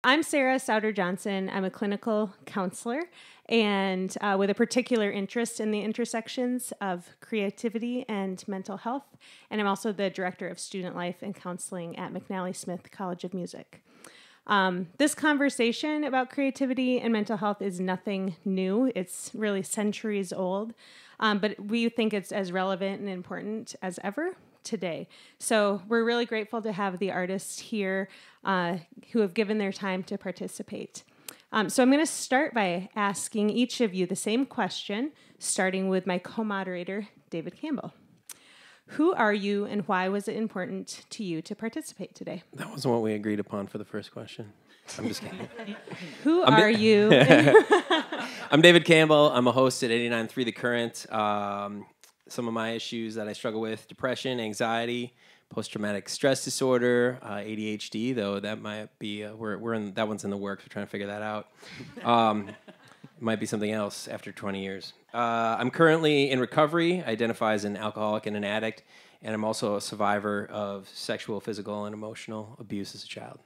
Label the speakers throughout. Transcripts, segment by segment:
Speaker 1: I'm Sarah Souder Johnson. I'm a clinical counselor and with a particular interest in the intersections of creativity and mental health. And I'm also the director of student life and counseling at McNally Smith College of Music. This conversation about creativity and mental health is nothing new. It's really centuries old, but we think it's as relevant and important as ever today. So we're really grateful to have the artists here who have given their time to participate. So I'm going to start by asking each of you the same question, starting with my co-moderator, David Campbell. Who are you and why was it important to you to participate today?
Speaker 2: That wasn't what we agreed upon for the first question. I'm just kidding.
Speaker 1: Who are you?
Speaker 2: I'm David Campbell. I'm a host at 89.3 The Current. Some of my issues that I struggle with: depression, anxiety, post-traumatic stress disorder, ADHD, though that might be, we're in, that one's in the works. We're trying to figure that out. It might be something else after 20 years. I'm currently in recovery. I identify as an alcoholic and an addict, and I'm also a survivor of sexual, physical, and emotional abuse as a child.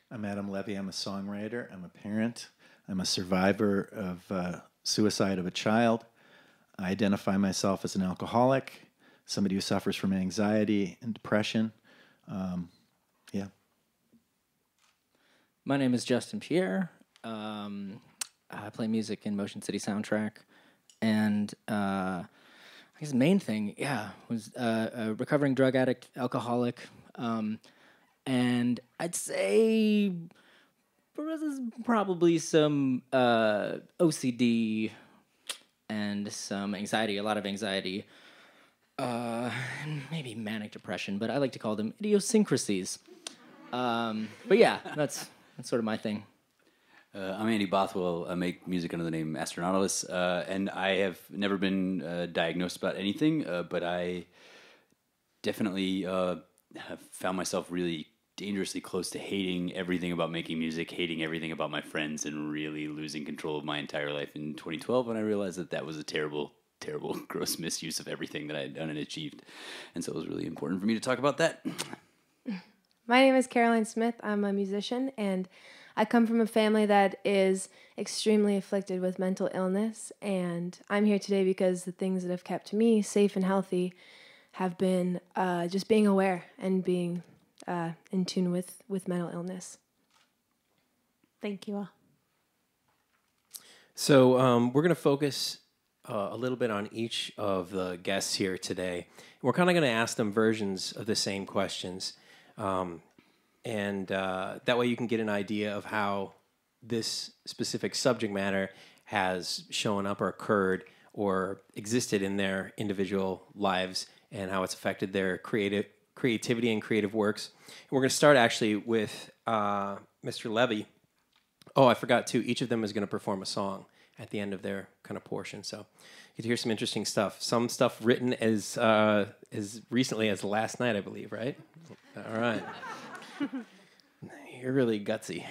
Speaker 3: I'm Levy. I'm a songwriter. I'm a parent. I'm a survivor of suicide of a child. I identify myself as an alcoholic, somebody who suffers from anxiety and depression. Yeah.
Speaker 4: My name is Justin Pierre. I play music in Motion City Soundtrack. And I guess the main thing, was a recovering drug addict, alcoholic. And I'd say there's probably some OCD and some anxiety, a lot of anxiety, maybe manic depression, but I like to call them idiosyncrasies. But yeah, that's sort of my thing.
Speaker 5: I'm Andy Bothwell. I make music under the name Astronautalis, and I have never been diagnosed about anything, but I definitely have found myself really dangerously close to hating everything about making music, hating everything about my friends, and really losing control of my entire life in 2012 when I realized that was a terrible, terrible, gross misuse of everything that I had done and achieved. And so it was really important for me to talk about that.
Speaker 6: My name is Caroline Smith. I'm a musician, and I come from a family that is extremely afflicted with mental illness, and I'm here today because the things that have kept me safe and healthy have been just being aware and being in tune with mental illness.
Speaker 1: Thank you all.
Speaker 2: So we're going to focus a little bit on each of the guests here today. We're kind of going to ask them versions of the same questions. And that way you can get an idea of how this specific subject matter has shown up or occurred or existed in their individual lives and how it's affected their creativity and creative works. And we're going to start actually with Mr. Levy. Oh, I forgot too. Each of them is going to perform a song at the end of their kind of portion. So you get to hear some interesting stuff. Some stuff written as recently as last night, I believe, right? All right. You're really gutsy.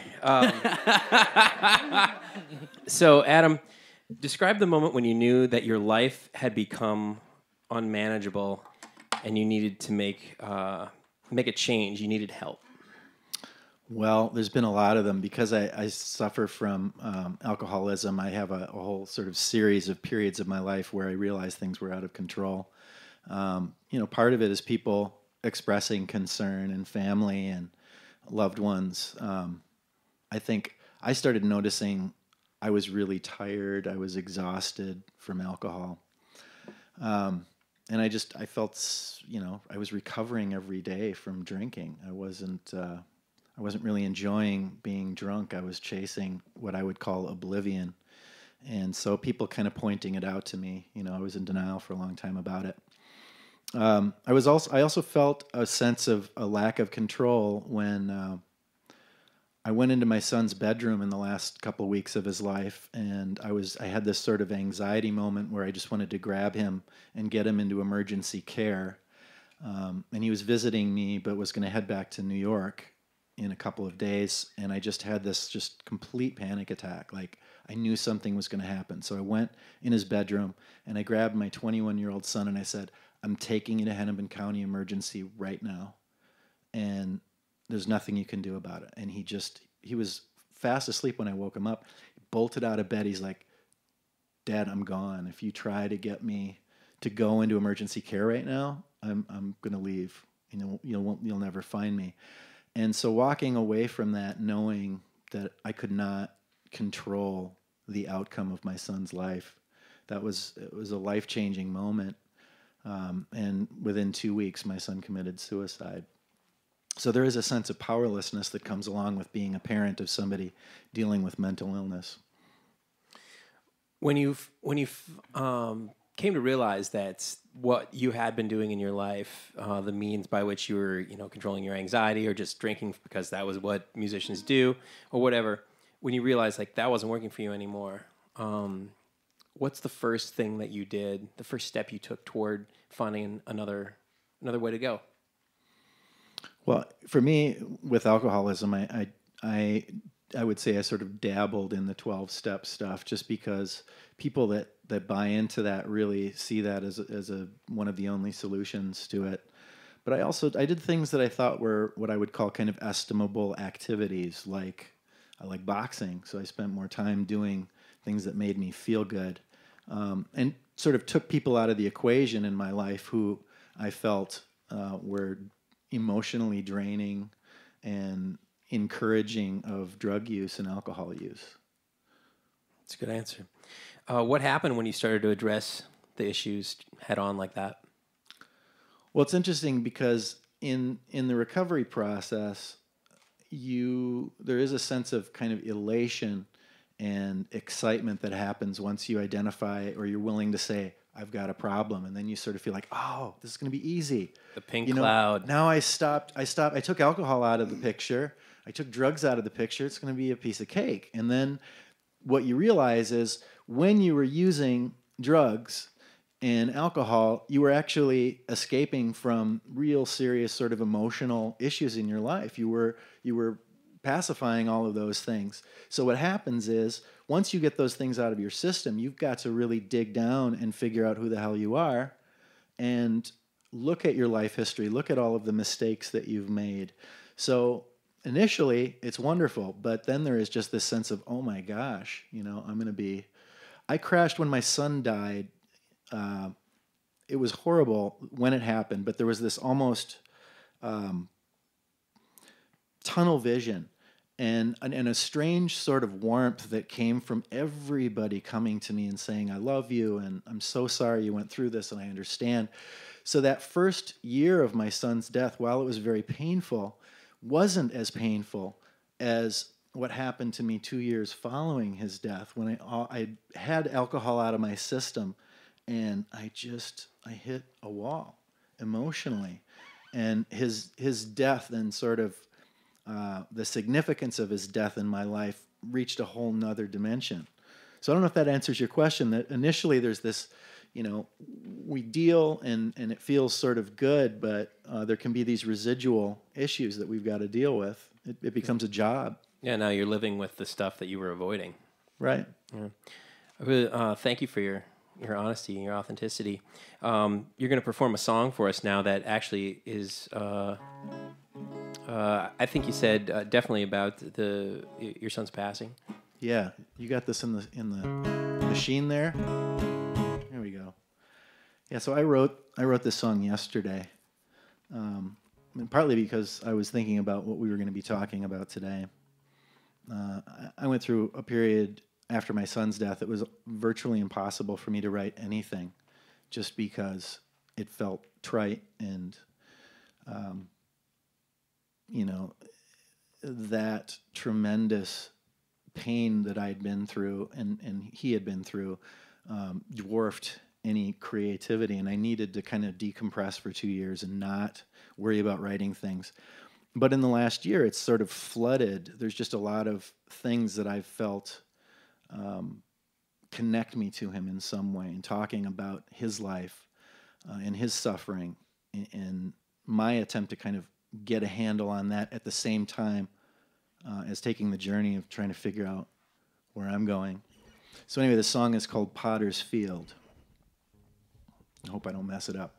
Speaker 2: So, Adam, describe the moment when you knew that your life had become unmanageable and you needed to make a change. You needed help.
Speaker 3: Well, there's been a lot of them because I suffer from alcoholism. I have a whole sort of series of periods of my life where I realized things were out of control. Part of it is people expressing concern and family and loved ones. I think I started noticing I was really tired. I was exhausted from alcohol. And I felt, I was recovering every day from drinking. I wasn't really enjoying being drunk. I was chasing what I would call oblivion. And so people kind of pointing it out to me, I was in denial for a long time about it. I also felt a sense of a lack of control when I went into my son's bedroom in the last couple of weeks of his life, and I had this sort of anxiety moment where I just wanted to grab him and get him into emergency care. And he was visiting me, but was going to head back to New York in a couple of days, and I just had this just complete panic attack. Like I knew something was going to happen. So I went in his bedroom, and I grabbed my 21-year-old son, and I said, "I'm taking you to Hennepin County Emergency right now." And there's nothing you can do about it. And he was fast asleep when I woke him up. He bolted out of bed. He's like, Dad, I'm gone. If you try to get me to go into emergency care right now, I'm going to leave. You'll never find me. And so walking away from that, knowing that I could not control the outcome of my son's life, it was a life-changing moment. And within 2 weeks, my son committed suicide. So there is a sense of powerlessness that comes along with being a parent of somebody dealing with mental illness.
Speaker 2: When you came to realize that what you had been doing in your life, the means by which you were, controlling your anxiety or just drinking because that was what musicians do or whatever, when you realized like that wasn't working for you anymore, what's the first thing that you did, the first step you took toward finding another way to go?
Speaker 3: Well, for me, with alcoholism, I would say I sort of dabbled in the 12-step stuff just because people that buy into that really see that as one of the only solutions to it. But I did things that I thought were what I would call kind of estimable activities, like I like boxing, so I spent more time doing things that made me feel good, and sort of took people out of the equation in my life who I felt were emotionally draining and encouraging of drug use and alcohol use.
Speaker 2: That's a good answer. What happened when you started to address the issues head on like that?
Speaker 3: Well, it's interesting because in the recovery process, there is a sense of kind of elation and excitement that happens once you identify or you're willing to say, I've got a problem. And then you sort of feel like, oh, this is going to be easy.
Speaker 2: The pink cloud.
Speaker 3: Now I stopped. I took alcohol out of the picture. I took drugs out of the picture. It's going to be a piece of cake. And then what you realize is when you were using drugs and alcohol, you were actually escaping from real serious sort of emotional issues in your life. You were pacifying all of those things. So what happens is once you get those things out of your system, you've got to really dig down and figure out who the hell you are and look at your life history, look at all of the mistakes that you've made. So initially, it's wonderful, but then there is just this sense of, oh my gosh, I crashed when my son died. It was horrible when it happened, but there was this almost tunnel vision and a strange sort of warmth that came from everybody coming to me and saying, I love you, and I'm so sorry you went through this, and I understand. So that first year of my son's death, while it was very painful, wasn't as painful as what happened to me 2 years following his death when I had alcohol out of my system and I hit a wall emotionally. And his death then sort of, the significance of his death in my life reached a whole nother dimension. So I don't know if that answers your question, that initially there's this, we deal and it feels sort of good, but there can be these residual issues that we've got to deal with. It becomes a job.
Speaker 2: Yeah, now you're living with the stuff that you were avoiding.
Speaker 3: Right.
Speaker 2: Yeah. I really, thank you for your honesty and your authenticity. You're going to perform a song for us now that actually is, I think you said definitely about your son's passing.
Speaker 3: Yeah, you got this in the machine there. There we go. Yeah, so I wrote this song yesterday, and partly because I was thinking about what we were going to be talking about today. I went through a period after my son's death. It was virtually impossible for me to write anything, just because it felt trite and, that tremendous pain that I had been through and he had been through dwarfed any creativity, and I needed to kind of decompress for 2 years and not worry about writing things. But in the last year, it's sort of flooded. There's just a lot of things that I've felt connect me to him in some way, and talking about his life and his suffering, and my attempt to kind of get a handle on that at the same time as taking the journey of trying to figure out where I'm going. So anyway, the song is called Potter's Field. I hope I don't mess it up.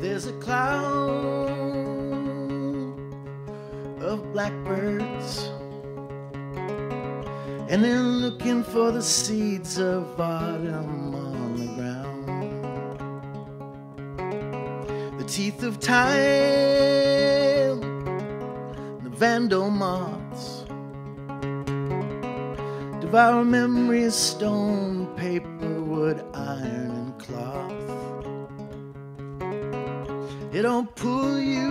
Speaker 3: There's a cloud of blackbirds, and they're looking for the seeds of autumn on the ground. The teeth of time, the vandal moths, devour memories, stone, paper, wood, iron, and cloth. It'll pull you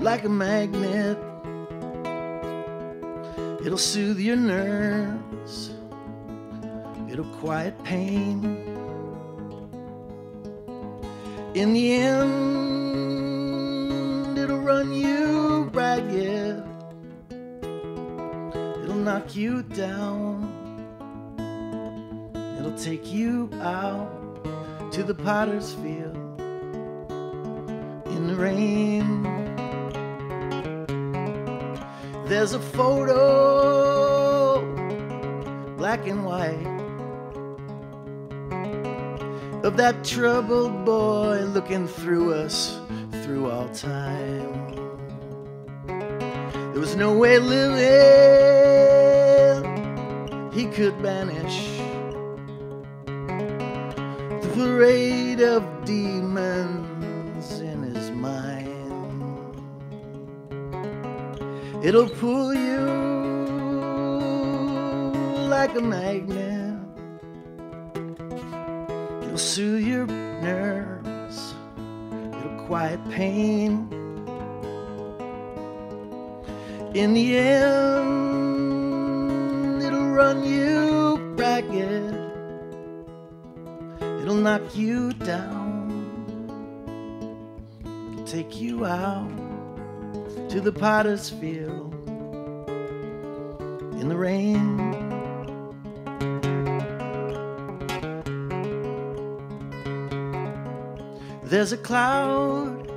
Speaker 3: like a magnet. It'll soothe your nerves. It'll quiet pain. In the end, it'll run you ragged. It'll knock you down. It'll take you out to the potter's field in the rain. There's a photo, black and white, of that troubled boy looking through us through all time. There was no way living he could banish the parade of demons in his mind. It'll pull you like a magnet. It'll soothe your nerves. It'll quiet pain. In the end, it'll run you ragged. It'll knock you down. It'll take you out to the potter's field in the rain. There's a cloud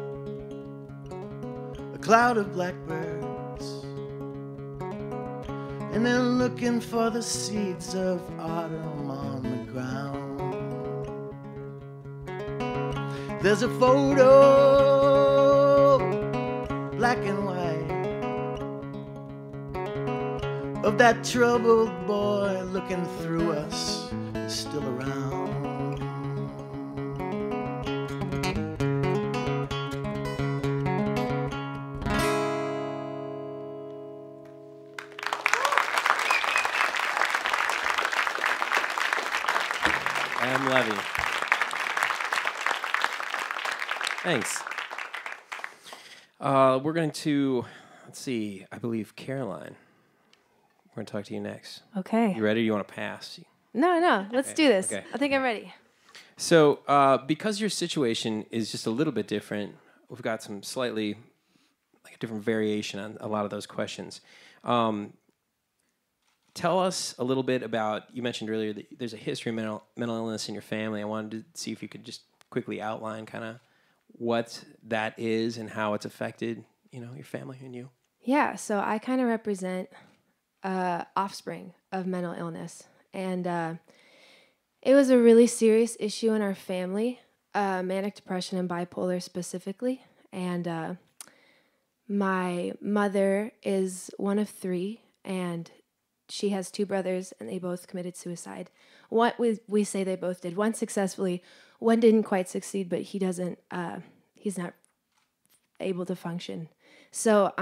Speaker 3: of blackbirds, and they're looking for the seeds of autumn on the ground. There's a photo, black and white, of that troubled boy looking through us, still around.
Speaker 2: Levy. Thanks. We're going to, let's see, I believe Caroline. We're going to talk to you next.
Speaker 6: Okay.
Speaker 2: You ready? Or you want to pass?
Speaker 6: No. Let's do this.
Speaker 2: Okay.
Speaker 6: I think I'm ready.
Speaker 2: So, because your situation is just a little bit different, we've got some slightly like a different variation on a lot of those questions. Tell us a little bit about, you mentioned earlier that there's a history of mental illness in your family. I wanted to see if you could just quickly outline kind of what that is and how it's affected, your family and you.
Speaker 6: Yeah, so I kind of represent offspring of mental illness. And it was a really serious issue in our family, manic depression and bipolar specifically. And my mother is one of three, and she has two brothers, and they both committed suicide. What we say they both did. One successfully, one didn't quite succeed, but he doesn't. He's not able to function. So,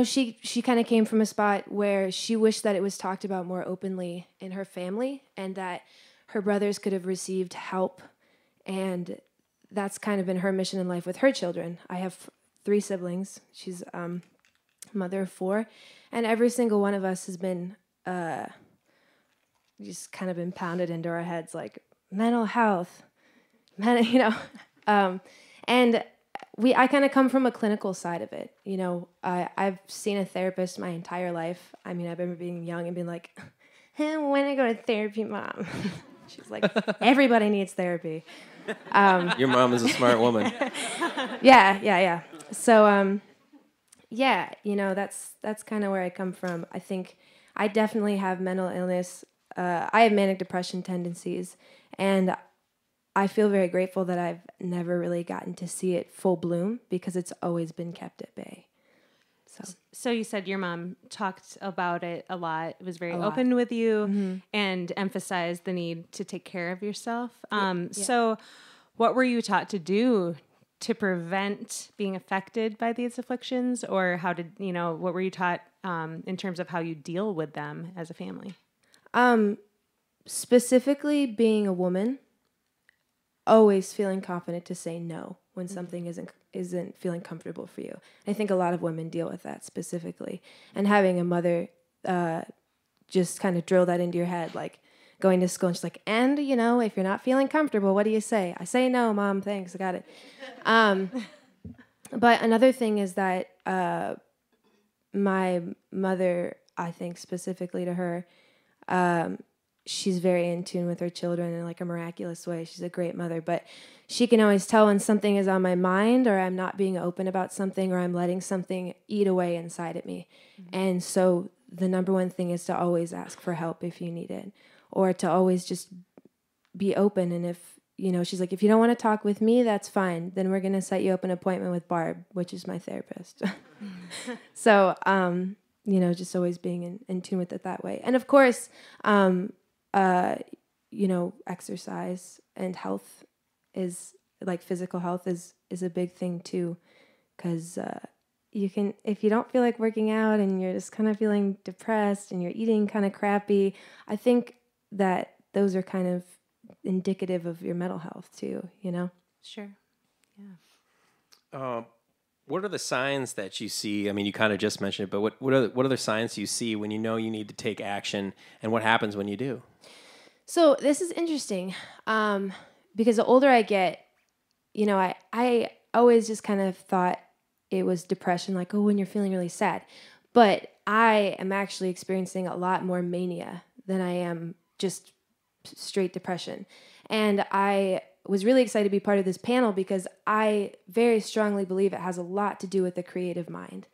Speaker 6: she kind of came from a spot where she wished that it was talked about more openly in her family, and that her brothers could have received help, and that's kind of been her mission in life with her children. I have three siblings. She's mother of four, and every single one of us has been just kind of been pounded into our heads like mental health, and I kind of come from a clinical side of it. I've seen a therapist my entire life. I mean, I've been being young and being like, hey, when I go to therapy, Mom. She's like, everybody needs therapy.
Speaker 2: Your mom is a smart woman.
Speaker 6: Yeah. So, that's kind of where I come from. I think I definitely have mental illness I have manic depression tendencies, and I feel very grateful that I've never really gotten to see it full bloom because it's always been kept at bay.
Speaker 1: So you said your mom talked about it a lot, was very
Speaker 6: A lot.
Speaker 1: open with you,
Speaker 6: Mm-hmm.
Speaker 1: and emphasized the need to take care of yourself.
Speaker 6: Yeah.
Speaker 1: So what were you taught to do to prevent being affected by these afflictions? Or what were you taught in terms of how you deal with them as a family?
Speaker 6: Specifically being a woman, always feeling confident to say no when something isn't feeling comfortable for you. I think a lot of women deal with that specifically. And having a mother just kind of drill that into your head, like going to school and she's like, and, if you're not feeling comfortable, what do you say? I say no, Mom, thanks, I got it. But another thing is that my mother, I think specifically to her, she's very in tune with her children in like a miraculous way. She's a great mother, but she can always tell when something is on my mind or I'm not being open about something or I'm letting something eat away inside at me. Mm-hmm. And so the number one thing is to always ask for help if you need it, or to always just be open. And if, she's like, if you don't want to talk with me, that's fine. Then we're going to set you up an appointment with Barb, which is my therapist. So, just always being in tune with it that way. And of course, exercise and health is like physical health is a big thing too. 'Cause, if you don't feel like working out and you're just kind of feeling depressed and you're eating kind of crappy, I think that those are kind of indicative of your mental health too,
Speaker 1: Sure.
Speaker 2: Yeah. What are the signs that you see? I mean, you kind of just mentioned it, but what are the signs you see when you know you need to take action, and what happens when you do?
Speaker 6: So this is interesting because the older I get, I always just kind of thought it was depression, like, oh, when you're feeling really sad. But I am actually experiencing a lot more mania than I am just straight depression. And I was really excited to be part of this panel because I very strongly believe it has a lot to do with the creative mind.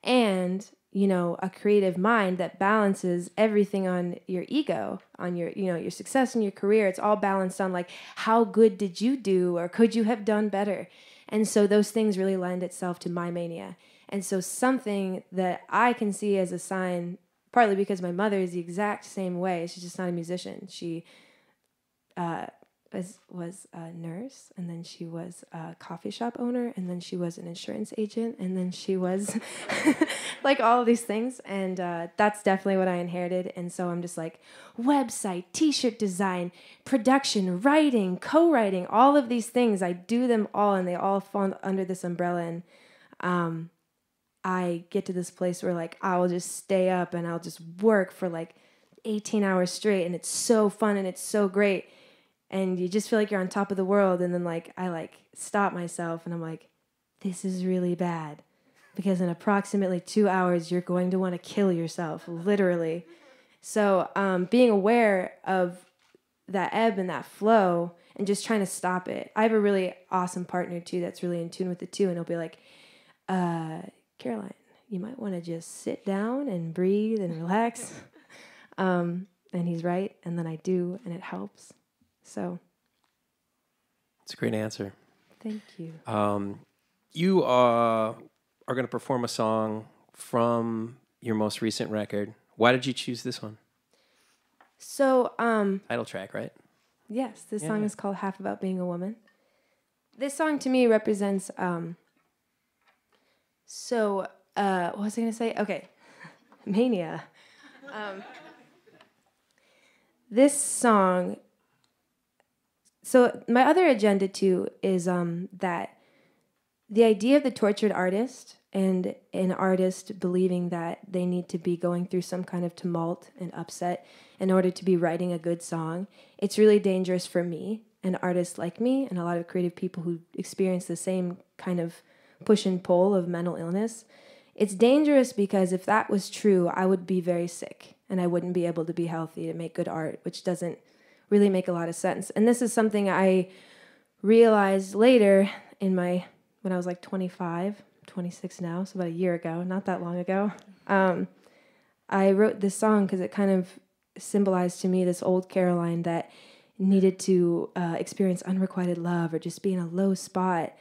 Speaker 6: And, a creative mind that balances everything on your ego, on your, your success in your career. It's all balanced on like, how good did you do or could you have done better? And so those things really lend itself to my mania. And so something that I can see as a sign, partly because my mother is the exact same way. She's just not a musician. She was a nurse, and then she was a coffee shop owner, and then she was an insurance agent, and then she was like all of these things. And that's definitely what I inherited. And so I'm just like website, t-shirt design, production, writing, co-writing, all of these things. I do them all, and they all fall under this umbrella. And I get to this place where like I will just stay up and I'll just work for like 18 hours straight, and it's so fun and it's so great. And you just feel like you're on top of the world. And then like I like stop myself and I'm like, this is really bad. Because in approximately 2 hours, you're going to want to kill yourself, literally. So being aware of that ebb and that flow and just trying to stop it. I have a really awesome partner too that's really in tune with it too. And he'll be like, Caroline, you might want to just sit down and breathe and relax. And he's right. And then I do, and it helps. So.
Speaker 2: It's a great answer.
Speaker 6: Thank you.
Speaker 2: You are going to perform a song from your most recent record. Why did you choose this one?
Speaker 6: So,
Speaker 2: title track, right?
Speaker 6: Yes, this song is called Half About Being a Woman. This song to me represents, what was I going to say? Okay, mania. This song, so my other agenda too is that the idea of the tortured artist and an artist believing that they need to be going through some kind of tumult and upset in order to be writing a good song, it's really dangerous for me, an artist like me, and a lot of creative people who experience the same kind of push and pull of mental illness. It's dangerous because if that was true, I would be very sick and I wouldn't be able to be healthy to make good art, which doesn't really make a lot of sense. And this is something I realized later when I was like 25, 26 now, so about a year ago, not that long ago. I wrote this song because it kind of symbolized to me this old Caroline that needed to experience unrequited love or just be in a low spot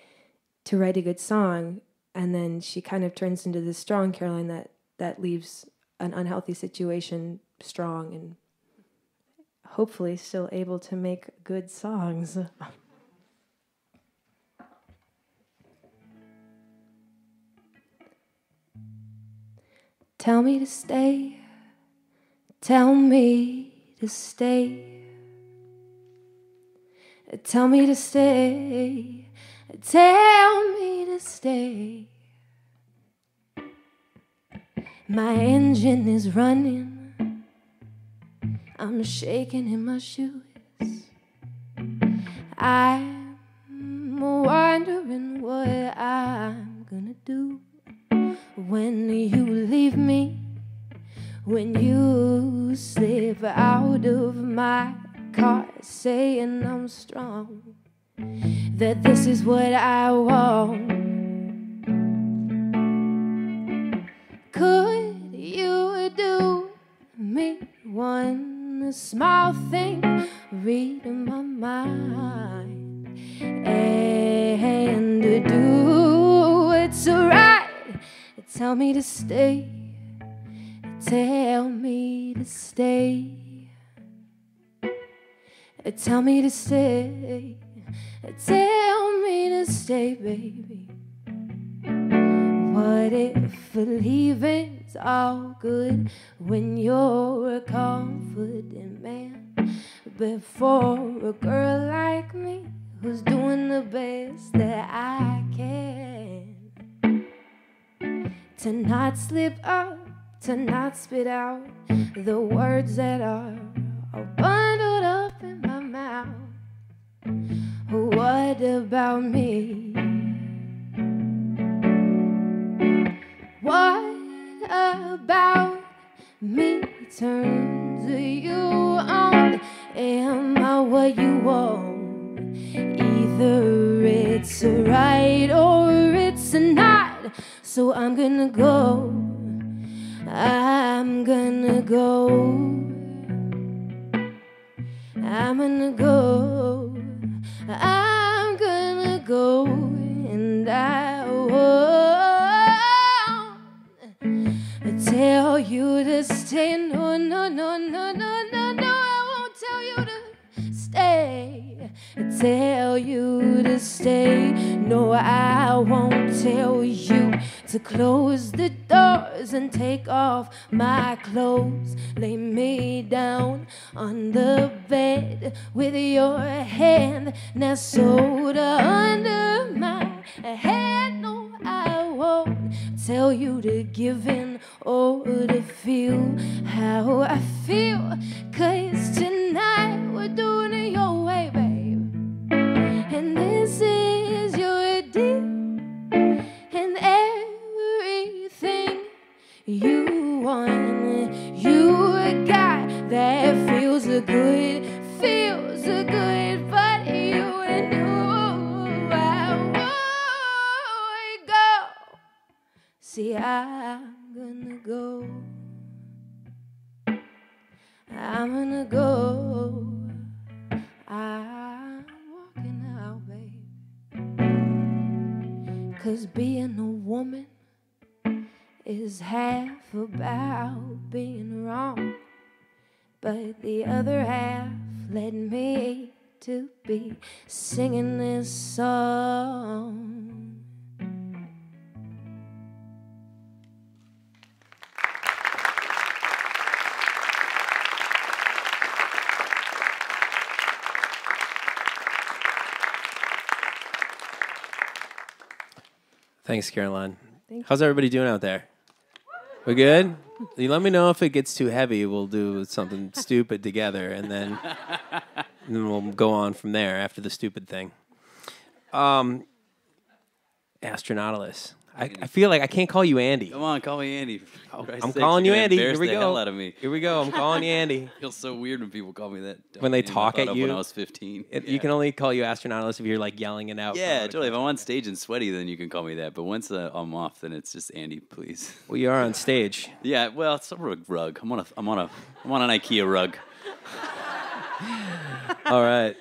Speaker 6: to write a good song. And then she kind of turns into this strong Caroline that leaves an unhealthy situation strong and hopefully still able to make good songs. Tell me to stay. Tell me to stay. Tell me to stay. Tell me to stay. My engine is running. I'm shaking in my shoes. I'm wondering what I'm gonna do when you leave me, when you slip out of my car saying I'm strong, that this is what I want. Could you do me one small thing, read my mind, and do it so right? Tell me to stay. Tell me to stay. Tell me to stay. Tell me to stay, baby. What if leaving's all good when you're a confident man? But for a girl like me who's doing the best that I can, to not slip up, to not spit out the words that are all bundled up in my mouth. What about me? What about me turns you on? Am I what you want? Either it's right or it's not. So I'm gonna go. I'm gonna go. I'm gonna go. I'm gonna go. And I won't tell you to stay. No, no, no, no, no, no, no. I won't tell you to stay. Tell you to stay. No, I won't tell you to close the doors and take off my clothes. Lay me down on the bed with your hand nestled under my head. No, I won't tell you to give in or to feel how I feel, 'cause tonight we're doing it your way, babe. And this is your deal. And everything you want, you got that feels good, but you and I won't go. See, I'm gonna go. I'm gonna go. I'm walking out, babe. 'Cause being a woman is half about being wrong, but the other half led me to be singing this song.
Speaker 2: Thanks, Caroline.
Speaker 6: Thank you.
Speaker 2: How's everybody doing out there? We good? You let me know if it gets too heavy. We'll do something stupid together, and then we'll go on from there after the stupid thing. Astronautalis. I feel like I can't call you Andy.
Speaker 5: Come on, call me Andy.
Speaker 2: I'm calling you Andy. Here we
Speaker 5: The
Speaker 2: go.
Speaker 5: hell out of me.
Speaker 2: Here we go. I'm calling you Andy.
Speaker 5: It feels so weird when people call me that.
Speaker 2: When they
Speaker 5: name. I
Speaker 2: talk
Speaker 5: thought
Speaker 2: at
Speaker 5: of
Speaker 2: you.
Speaker 5: when I was 15.
Speaker 2: You can only call you Astronautalis if you're like yelling it out.
Speaker 5: Yeah, totally. If I'm on stage and sweaty, then you can call me that. But once I'm off, then it's just Andy, please.
Speaker 2: Well, you are on stage.
Speaker 5: Yeah, well, it's a rug. I'm on an IKEA rug.
Speaker 2: All right.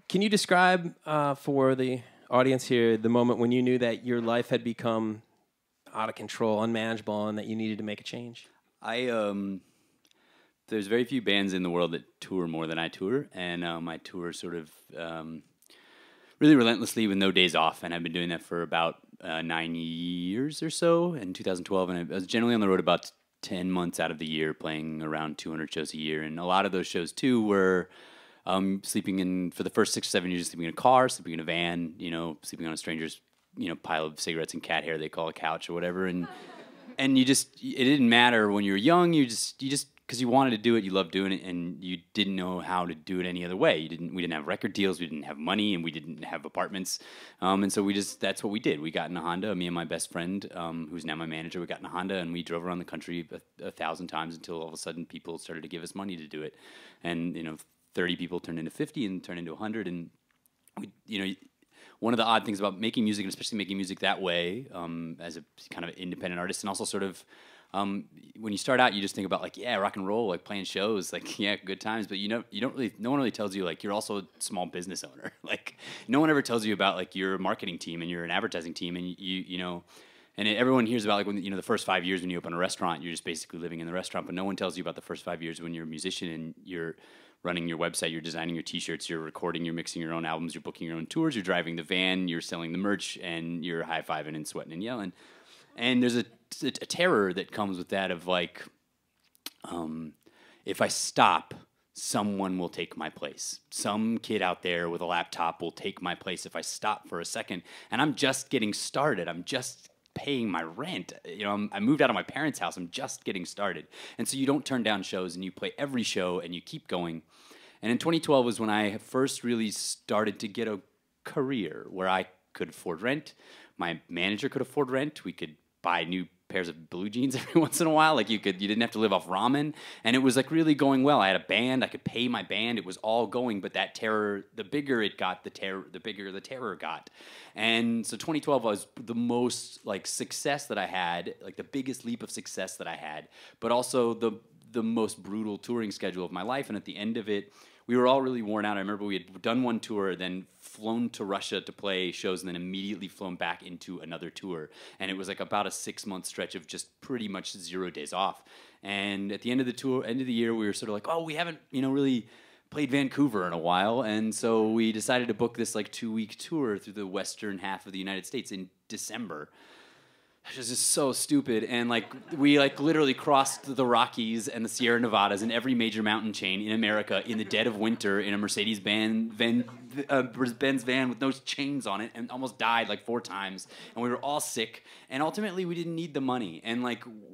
Speaker 2: Can you describe for the audience here the moment when you knew that your life had become out of control, unmanageable, and that you needed to make a change?
Speaker 5: There's very few bands in the world that tour more than I tour, and I tour sort of really relentlessly with no days off, and I've been doing that for about 9 years or so. In 2012, and I was generally on the road about 10 months out of the year, playing around 200 shows a year, and a lot of those shows too were sleeping in, for the first 6 or 7 years, sleeping in a car, sleeping in a van, sleeping on a stranger's pile of cigarettes and cat hair they call a couch or whatever, and it didn't matter when you were young. You just because you wanted to do it, you loved doing it, and you didn't know how to do it any other way. We didn't have record deals, we didn't have money, and we didn't have apartments, and so that's what we did. We got in a Honda, me and my best friend, who's now my manager. We got in a Honda and we drove around the country 1,000 times until all of a sudden people started to give us money to do it, and 30 people turned into 50 and turned into 100, and one of the odd things about making music, and especially making music that way, as a kind of independent artist, and also sort of when you start out, you just think about like, yeah, rock and roll, like playing shows, like, yeah, good times, but no one really tells you like you're also a small business owner. Like no one ever tells you about like you're a marketing team and you're an advertising team, and everyone hears about like when the first 5 years when you open a restaurant, you're just basically living in the restaurant, but no one tells you about the first 5 years when you're a musician and you're running your website, you're designing your T-shirts, you're recording, you're mixing your own albums, you're booking your own tours, you're driving the van, you're selling the merch, and you're high-fiving and sweating and yelling. And there's a terror that comes with that of like, if I stop, someone will take my place. Some kid out there with a laptop will take my place if I stop for a second. And I'm just getting started. I'm just paying my rent. I moved out of my parents' house. I'm just getting started. And so you don't turn down shows, and you play every show, and you keep going. And in 2012 was when I first really started to get a career where I could afford rent. My manager could afford rent. We could buy new pairs of blue jeans every once in a while. Like you didn't have to live off ramen. And it was like really going well. I had a band. I could pay my band. It was all going. But that terror, the bigger it got, the bigger the terror got. And so 2012 was the most like success that I had, like the biggest leap of success that I had, but also the most brutal touring schedule of my life. And at the end of it, we were all really worn out. I remember we had done one tour, then flown to Russia to play shows, and then immediately flown back into another tour. And it was like about a 6-month stretch of just pretty much 0 days off. And at the end of the tour, end of the year, we were sort of like, oh, we haven't, really played Vancouver in a while. And so we decided to book this like 2-week tour through the western half of the United States in December. It was just so stupid, and we literally crossed the Rockies and the Sierra Nevadas and every major mountain chain in America in the dead of winter in a Mercedes-Benz van with no chains on it, and almost died like 4 times. And we were all sick, and ultimately we didn't need the money. And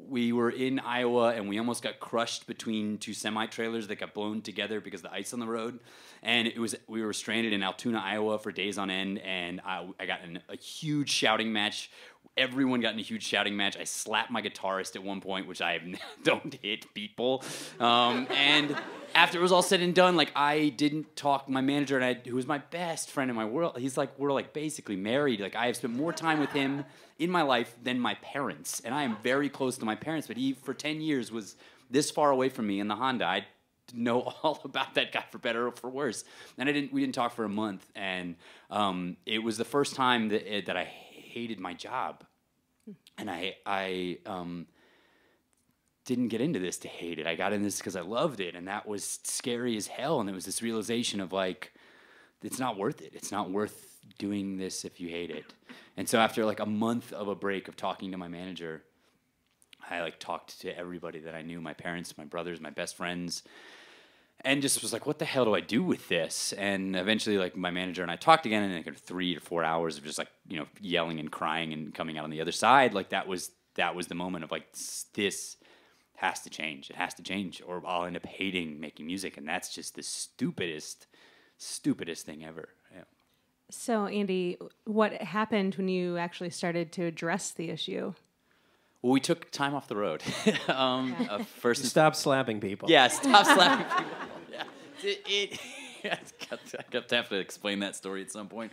Speaker 5: we were in Iowa, and we almost got crushed between 2 semi-trailers that got blown together because of the ice on the road. And we were stranded in Altoona, Iowa for days on end, and I got in a huge shouting match. Everyone got in a huge shouting match. I slapped my guitarist at one point, which I don't hit people. And after it was all said and done, I didn't talk. My manager and who was my best friend in my world, we're basically married. I have spent more time with him in my life than my parents, and I am very close to my parents. But he, for 10 years, was this far away from me in the Honda. I know all about that guy for better or for worse. And we didn't talk for a month, and it was the first time that I hated my job. And I didn't get into this to hate it. I got into this because I loved it, and that was scary as hell. And there was this realization of it's not worth it. It's not worth doing this if you hate it. And so after a month of a break of talking to my manager, I talked to everybody that I knew, my parents, my brothers, my best friends, and just was what the hell do I do with this? And eventually, my manager and I talked again, and 3 to 4 hours of just yelling and crying and coming out on the other side. That was the moment of this has to change. It has to change, or I'll end up hating making music, and that's just the stupidest thing ever. Yeah.
Speaker 1: So, Andy, what happened when you actually started to address the issue?
Speaker 5: Well, we took time off the road. First,
Speaker 2: Stop slapping people.
Speaker 5: yeah, stop slapping people. Yeah, I got to have to explain that story at some point.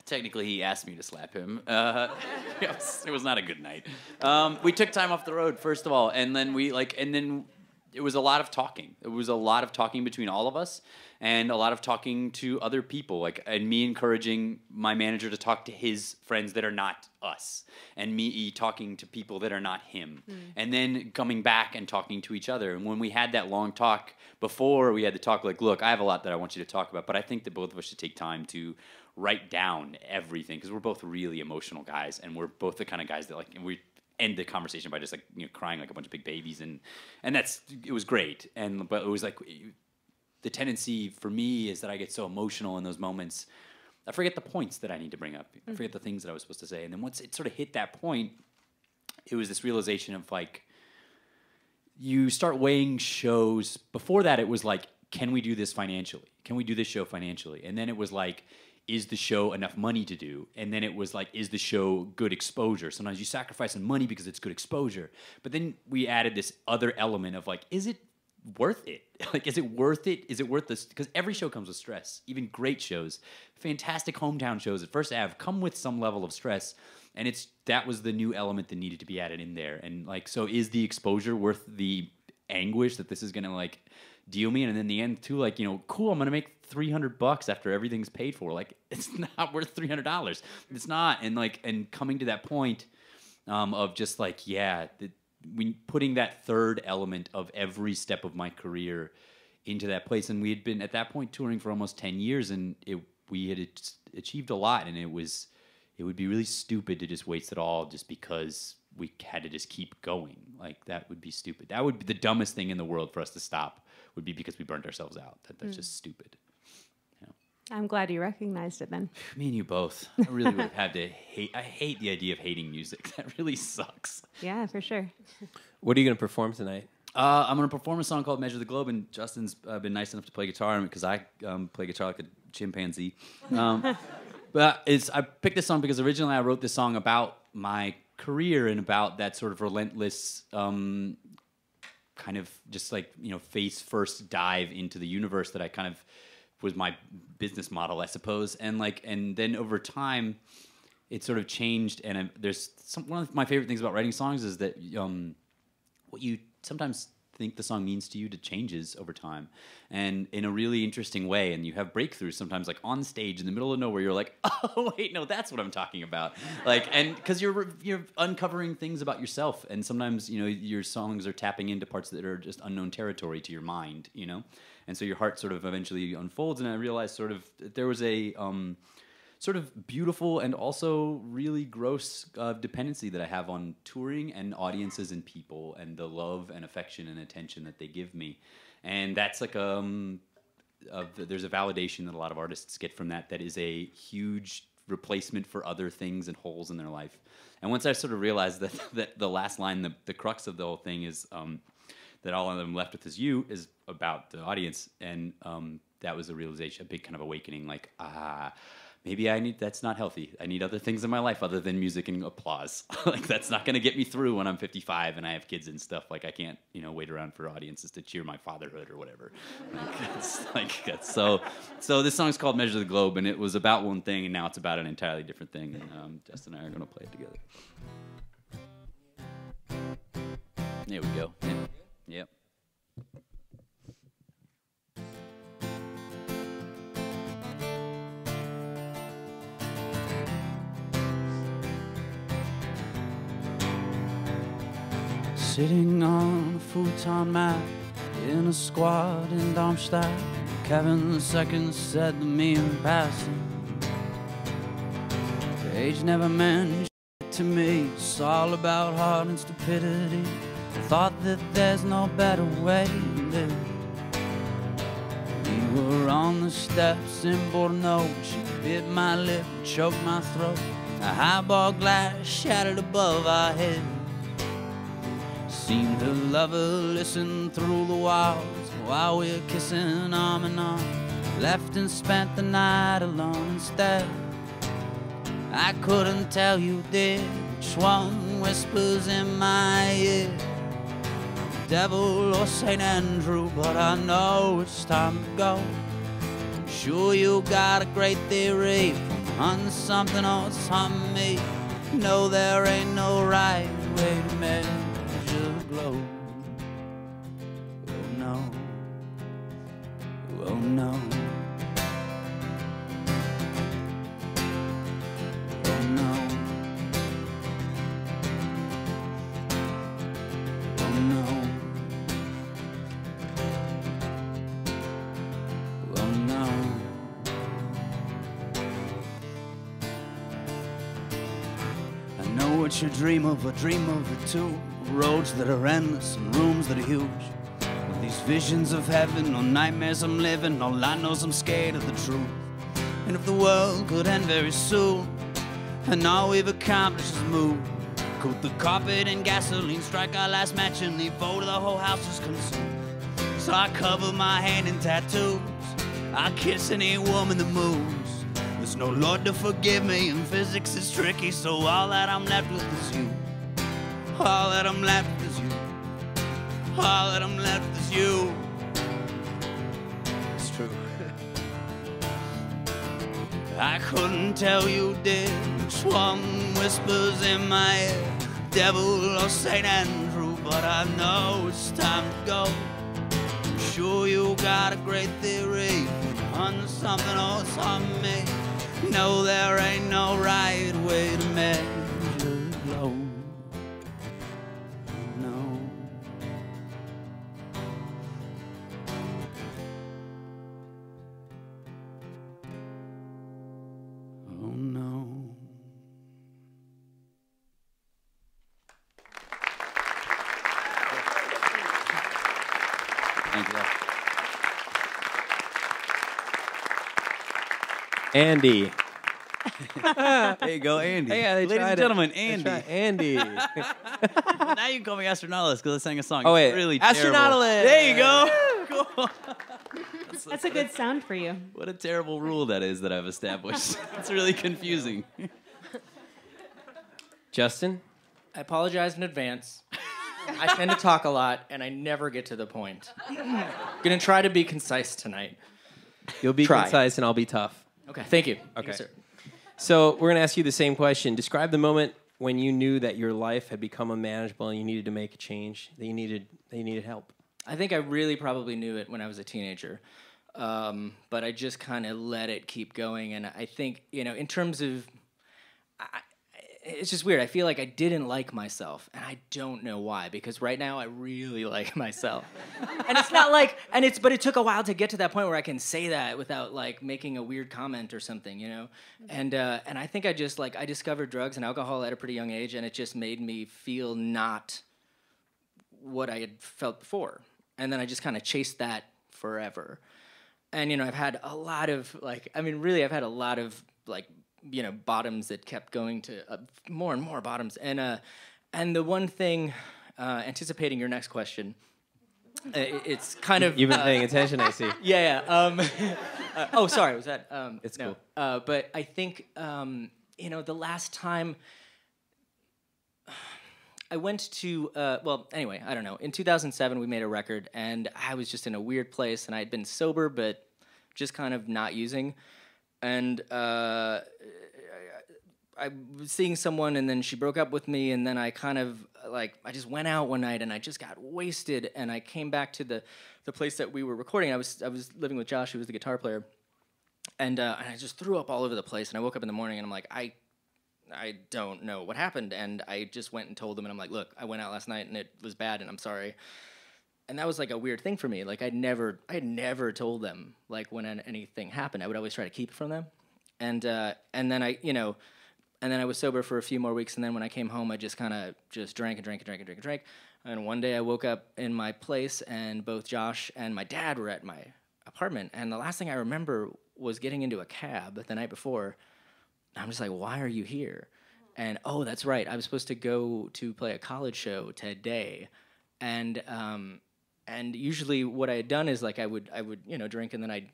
Speaker 5: Technically, he asked me to slap him. It was not a good night. We took time off the road, first of all, and then it was a lot of talking. It was a lot of talking between all of us, and a lot of talking to other people, and me encouraging my manager to talk to his friends that are not us, and me talking to people that are not him, and then coming back and talking to each other. And when we had that long talk before, we had the talk like, look, I have a lot that I want you to talk about, but I think that both of us should take time to write down everything, because we're both really emotional guys, and we're both the kind of guys that and we end the conversation by just crying like a bunch of big babies, and it was great. But it was the tendency for me is that I get so emotional in those moments, I forget the points that I need to bring up. I forget the things that I was supposed to say. And then once it sort of hit that point, it was this realization of you start weighing shows. Before that, it was can we do this financially? Can we do this show financially? And then it was is the show enough money to do? And then it was is the show good exposure? Sometimes you sacrifice some money because it's good exposure. But then we added this other element of is it worth it? Is it worth it? Is it worth this? Because every show comes with stress. Even great shows, fantastic hometown shows at First Ave come with some level of stress. And that was the new element that needed to be added in there. And so is the exposure worth the anguish that this is going to deal me? And in the end too, cool, I'm going to make $300 after everything's paid for. It's not worth $300. It's not. And coming to that point of just putting that third element of every step of my career into that place. And we had been at that point touring for almost 10 years, and we had achieved a lot, and it would be really stupid to just waste it all just because we had to just keep going. That would be stupid. That would be the dumbest thing in the world for us to stop, would be because we burned ourselves out. That's just stupid.
Speaker 1: I'm glad you recognized it then.
Speaker 5: Me and you both. I really would have had to hate. I hate the idea of hating music. That really sucks.
Speaker 1: Yeah, for sure.
Speaker 2: What are you going to perform tonight?
Speaker 5: I'm going to perform a song called Measure the Globe, and Justin's been nice enough to play guitar on it because I play guitar like a chimpanzee. But I picked this song because originally I wrote this song about my career and about that sort of relentless kind of just face first dive into the universe that I kind of was my business model, I suppose. And then over time, it sort of changed. And one of my favorite things about writing songs is that what you sometimes think the song means to you changes over time, and in a really interesting way. And you have breakthroughs sometimes, on stage in the middle of nowhere. You're oh wait, no, that's what I'm talking about. And because you're uncovering things about yourself, and sometimes your songs are tapping into parts that are just unknown territory to your mind. And so your heart sort of eventually unfolds. And I realized there was a sort of beautiful and also really gross dependency that I have on touring and audiences and people, and the love and affection and attention that they give me. And that's there's a validation that a lot of artists get from that is a huge replacement for other things and holes in their life. And once I sort of realized that the last line, the crux of the whole thing is that all I'm left with is you, is about the audience. And that was a realization, a big kind of awakening, maybe that's not healthy. I need other things in my life other than music and applause. That's not going to get me through when I'm 55 and I have kids and stuff. I can't, wait around for audiences to cheer my fatherhood or whatever. So this song's called Measure the Globe, and it was about one thing, and now it's about an entirely different thing. And Justin and I are going to play it together. There we go. Yep. Sitting on a futon mat in a squad in Darmstadt, Kevin II said to me in passing, age never meant shit to me, it's all about heart and stupidity. I thought that there's no better way to live. We were on the steps in Bordeaux, she bit my lip, choked my throat, a highball glass shattered above our heads. Seemed her lover listen through the walls while we're kissing arm in arm.
Speaker 7: left and spent the night alone instead. I couldn't tell you, dear, which one whispers in my ear, devil or St. Andrew, but I know it's time to go. I'm sure you got a great theory on something or it's on me. No, there ain't no right way to measure the glow. Oh no, oh no. You dream of it too. Roads that are endless and rooms that are huge. With these visions of heaven or nightmares I'm living, all I know is I'm scared of the truth. And if the world could end very soon, and all we've accomplished is move, coat the carpet in gasoline, strike our last match and leave photo the whole house is consumed. So I cover my hand in tattoos, I kiss any woman that moves. There's no Lord to forgive me, and physics is tricky, so all that I'm left with is you. All that I'm left is you. All that I'm left is you. It's true. I couldn't tell you, dear, which one whispers in my ear, devil or St. Andrew, but I know it's time to go. I'm sure you got a great theory on something or it's on me. No, there ain't no right way to measure glow. No. Oh no. Thank you.
Speaker 2: Andy.
Speaker 5: There you go, Andy.
Speaker 2: Yeah,
Speaker 5: ladies and gentlemen, Andy.
Speaker 2: Andy.
Speaker 5: Now you can call me Astronautalis because I sang a song.
Speaker 2: Oh, wait.
Speaker 5: It's really terrible.
Speaker 2: Astronautalis.
Speaker 5: There you go. Cool.
Speaker 1: That's a good sound for you.
Speaker 5: What a terrible rule that is that I've established. It's really confusing.
Speaker 2: Justin?
Speaker 4: I apologize in advance. I tend to talk a lot, and I never get to the point. I'm going to try to be concise tonight.
Speaker 2: You'll be concise and I'll be tough.
Speaker 4: Okay, thank you.
Speaker 2: Okay.
Speaker 4: Thank you, sir.
Speaker 2: So we're going to ask you the same question. Describe the moment when you knew that your life had become unmanageable and you needed to make a change, that you needed help.
Speaker 4: I think I really probably knew it when I was a teenager. But I just kind of let it keep going. And I think, in terms of... it's just weird. I feel like I didn't like myself, and I don't know why, because right now I really like myself. And it's not like... But it took a while to get to that point where I can say that without, making a weird comment or something, And I think I just, I discovered drugs and alcohol at a pretty young age, and it just made me feel not what I had felt before. And then I just kind of chased that forever. And, I've had a lot of, I've had a lot of, bottoms that kept going to more and more bottoms. And the one thing, anticipating your next question, it's kind of...
Speaker 2: You've been paying attention, I see.
Speaker 4: Yeah. Oh, sorry, was that...
Speaker 2: It's
Speaker 4: no.
Speaker 2: cool.
Speaker 4: But I think, the last time... I went to, anyway, I don't know. In 2007, we made a record, and I was just in a weird place, and I had been sober, but just kind of not using. And I was seeing someone, and then she broke up with me, and then I kind of, I just went out one night, and I just got wasted, and I came back to the place that we were recording. I was living with Josh, who was the guitar player, and I just threw up all over the place, and I woke up in the morning, and I'm like, I don't know what happened, and I just went and told them, and I'm like, look, I went out last night, and it was bad, and I'm sorry. And that was a weird thing for me. I had never told them when anything happened. I would always try to keep it from them. And then I was sober for a few more weeks, and then when I came home, I just kind of drank and drank and drank and drank and drank. And one day I woke up in my place, and both Josh and my dad were at my apartment. And the last thing I remember was getting into a cab the night before. I'm just like, why are you here? And oh, that's right, I was supposed to go to play a college show today, and usually what I had done is I would drink, and then I'd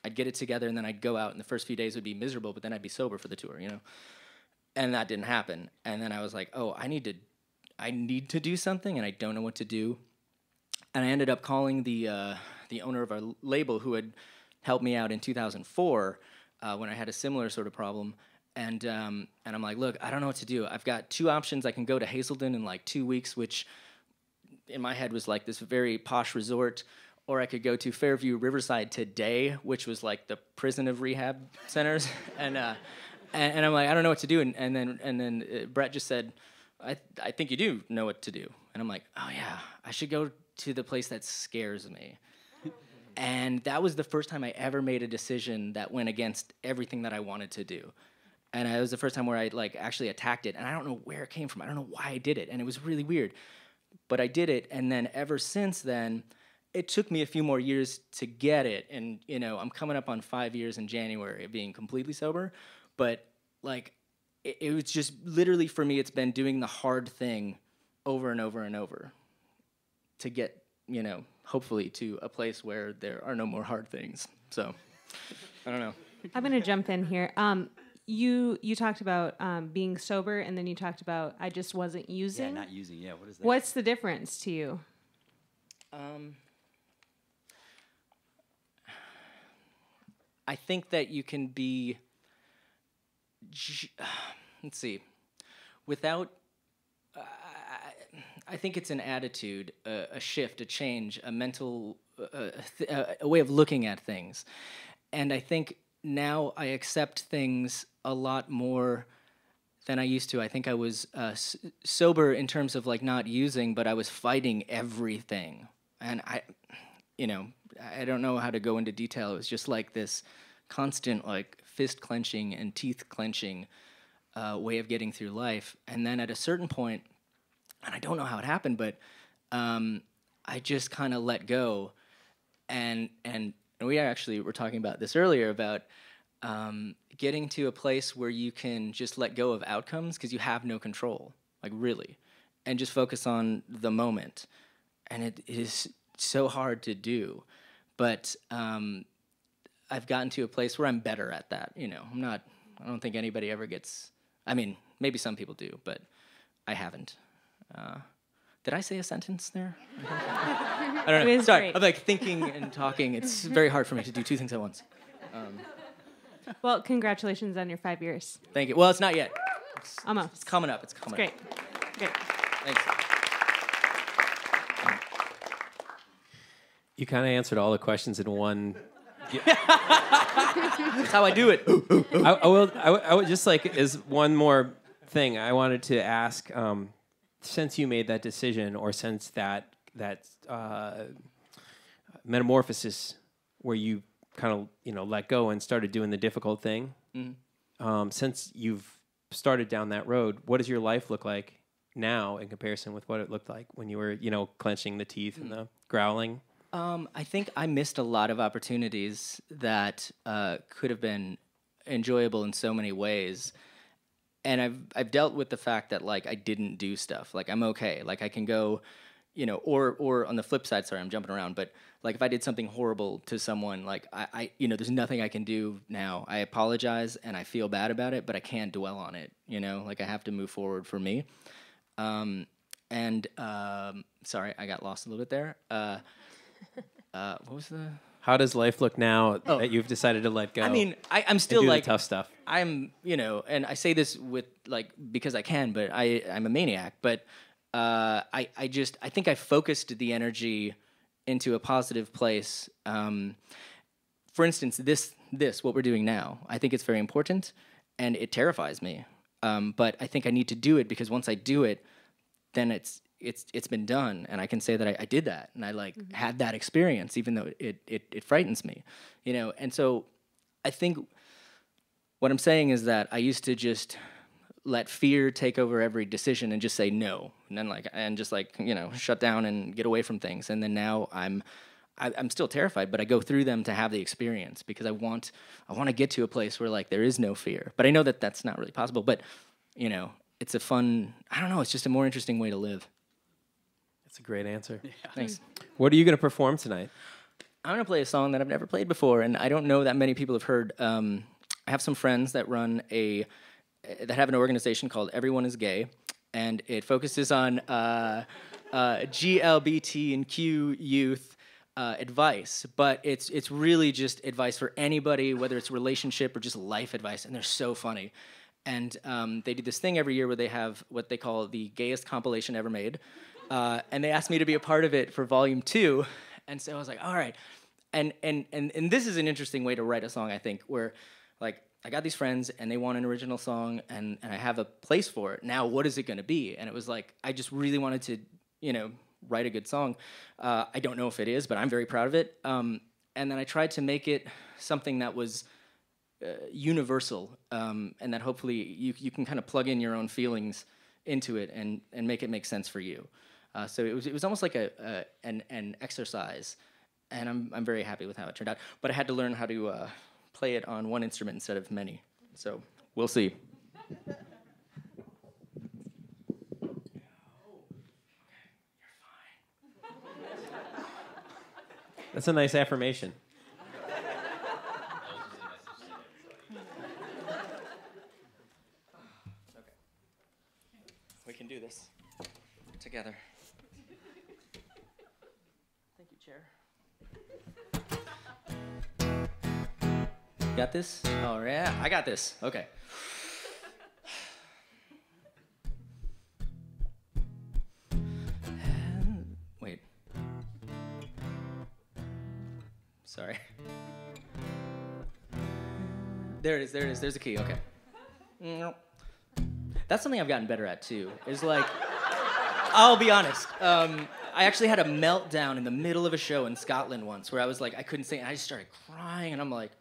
Speaker 4: I'd get it together, and then I'd go out, and the first few days would be miserable, but then I'd be sober for the tour, you know? And that didn't happen. And then I was like, oh, I need to do something, and I don't know what to do. And I ended up calling the owner of our label, who had helped me out in 2004 when I had a similar sort of problem. And I'm like, look, I don't know what to do. I've got 2 options. I can go to Hazelden in like 2 weeks, which in my head was like this very posh resort, or I could go to Fairview Riverside today, which was like the prison of rehab centers. And I'm like, I don't know what to do. And then Brett just said, I think you do know what to do. And I'm like, oh yeah, I should go to the place that scares me. And that was the first time I ever made a decision that went against everything that I wanted to do. And it was the first time where I like actually attacked it. And I don't know where it came from. I don't know why I did it. And it was really weird. But I did it. And then ever since then, it took me a few more years to get it. And, you know, I'm coming up on 5 years in January of being completely sober. But, like, it was just literally for me, it's been doing the hard thing over and over and over to get, you know, hopefully to a place where there are no more hard things. So, I don't know.
Speaker 1: I'm going to jump in here. You talked about being sober, and then you talked about I just wasn't using.
Speaker 5: Yeah, not using. Yeah, what is that?
Speaker 1: What's the difference to you?
Speaker 4: I think that you can be, let's see, without, I think it's an attitude, a shift, a change, a mental, a way of looking at things. And I think now I accept things a lot more than I used to. I think I was sober in terms of like not using, but I was fighting everything. And I don't know how to go into detail. It was just like this constant like fist clenching and teeth clenching way of getting through life. And then at a certain point, and I don't know how it happened, but I just kind of let go. And we actually were talking about this earlier about getting to a place where you can just let go of outcomes because you have no control, like really, and just focus on the moment. And it is so hard to do, but I've gotten to a place where I'm better at that. You know, I don't think anybody ever gets, I mean, maybe some people do, but I haven't. Did I say a sentence there? I don't know.
Speaker 1: It was
Speaker 4: Sorry,
Speaker 1: great.
Speaker 4: I'm like thinking and talking. It's very hard for me to do 2 things at once.
Speaker 1: Well, congratulations on your 5 years.
Speaker 4: Thank you. Well, it's not yet.
Speaker 1: Almost.
Speaker 4: It's coming up. It's coming
Speaker 1: Great.
Speaker 4: up.
Speaker 1: Great.
Speaker 4: Thanks.
Speaker 2: You kind of answered all the questions in one.
Speaker 4: That's how I do it.
Speaker 2: I would just like as one more thing I wanted to ask. Since you made that decision, or since that metamorphosis where you kind of let go and started doing the difficult thing, since you've started down that road, what does your life look like now in comparison with what it looked like when you were clenching the teeth and the growling?
Speaker 4: I think I missed a lot of opportunities that could have been enjoyable in so many ways. And I've dealt with the fact that like I didn't do stuff. Like I'm okay. Like I can go, or on the flip side, sorry, I'm jumping around, but like if I did something horrible to someone, like I there's nothing I can do now. I apologize and I feel bad about it, but I can't dwell on it. Like I have to move forward for me. Sorry, I got lost a little bit there. What was the?
Speaker 2: How does life look now that you've decided to let go?
Speaker 4: I mean, I'm still
Speaker 2: and do
Speaker 4: like
Speaker 2: the tough stuff.
Speaker 4: I'm, and I say this with like because I can, but I'm a maniac. But I think I focused the energy into a positive place. For instance, this what we're doing now, I think it's very important, and it terrifies me. But I think I need to do it because once I do it, then it's been done, and I can say that I did that, and I had that experience, even though it frightens me, And so, I think what I'm saying is that I used to just let fear take over every decision and just say no, and then just shut down and get away from things. And then now I'm still terrified, but I go through them to have the experience because I want to get to a place where there is no fear. But I know that that's not really possible. But it's a fun. I don't know. It's just a more interesting way to live.
Speaker 2: That's a great answer.
Speaker 4: Yeah. Thanks.
Speaker 2: What are you going to perform tonight?
Speaker 4: I'm gonna play a song that I've never played before, and I don't know that many people have heard. I have some friends that have an organization called Everyone Is Gay, and it focuses on GLBT and Q youth advice, but it's really just advice for anybody, whether it's relationship or just life advice, and they're so funny. And they do this thing every year where they have what they call the gayest compilation ever made, and they asked me to be a part of it for Volume 2. And so I was like, all right. And this is an interesting way to write a song, I think, where like I got these friends and they want an original song and I have a place for it. Now what is it gonna be? And it was like I just really wanted to, write a good song. I don't know if it is, but I'm very proud of it. And then I tried to make it something that was universal, and that hopefully you can kind of plug in your own feelings into it and make it make sense for you. So it was almost like an exercise, and I'm very happy with how it turned out. But I had to learn how to play it on one instrument instead of many. So we'll see.
Speaker 2: That's a nice affirmation.
Speaker 4: We can do this together. Thank you, Chair. Got this? Oh, yeah, I got this. Okay. Wait. Sorry. There it is. There's a key. Okay. That's something I've gotten better at, too. Is like, I'll be honest. I actually had a meltdown in the middle of a show in Scotland once where I was like, I couldn't sing, and I just started crying, and I'm like,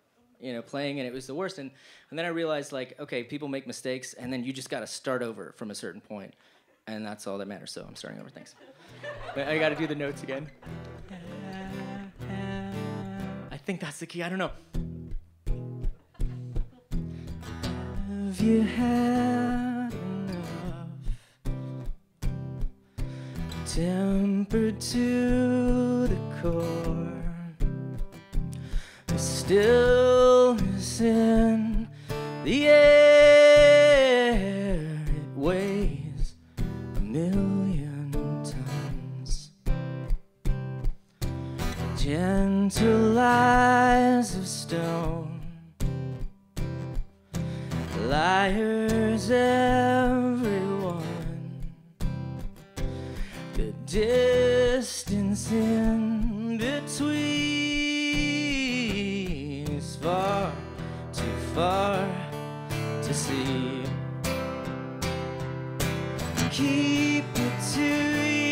Speaker 4: playing, and it was the worst. And then I realized, like, okay, people make mistakes, and then you just got to start over from a certain point, and that's all that matters. So I'm starting over. Thanks. But I got to do the notes again. I think that's the key. I don't know. Have you had enough? Tempered to the core. The stillness in the air. It weighs 1,000,000 tons. Gentle eyes of stone. Liars everyone. The distance in between is far too far to see. Keep it to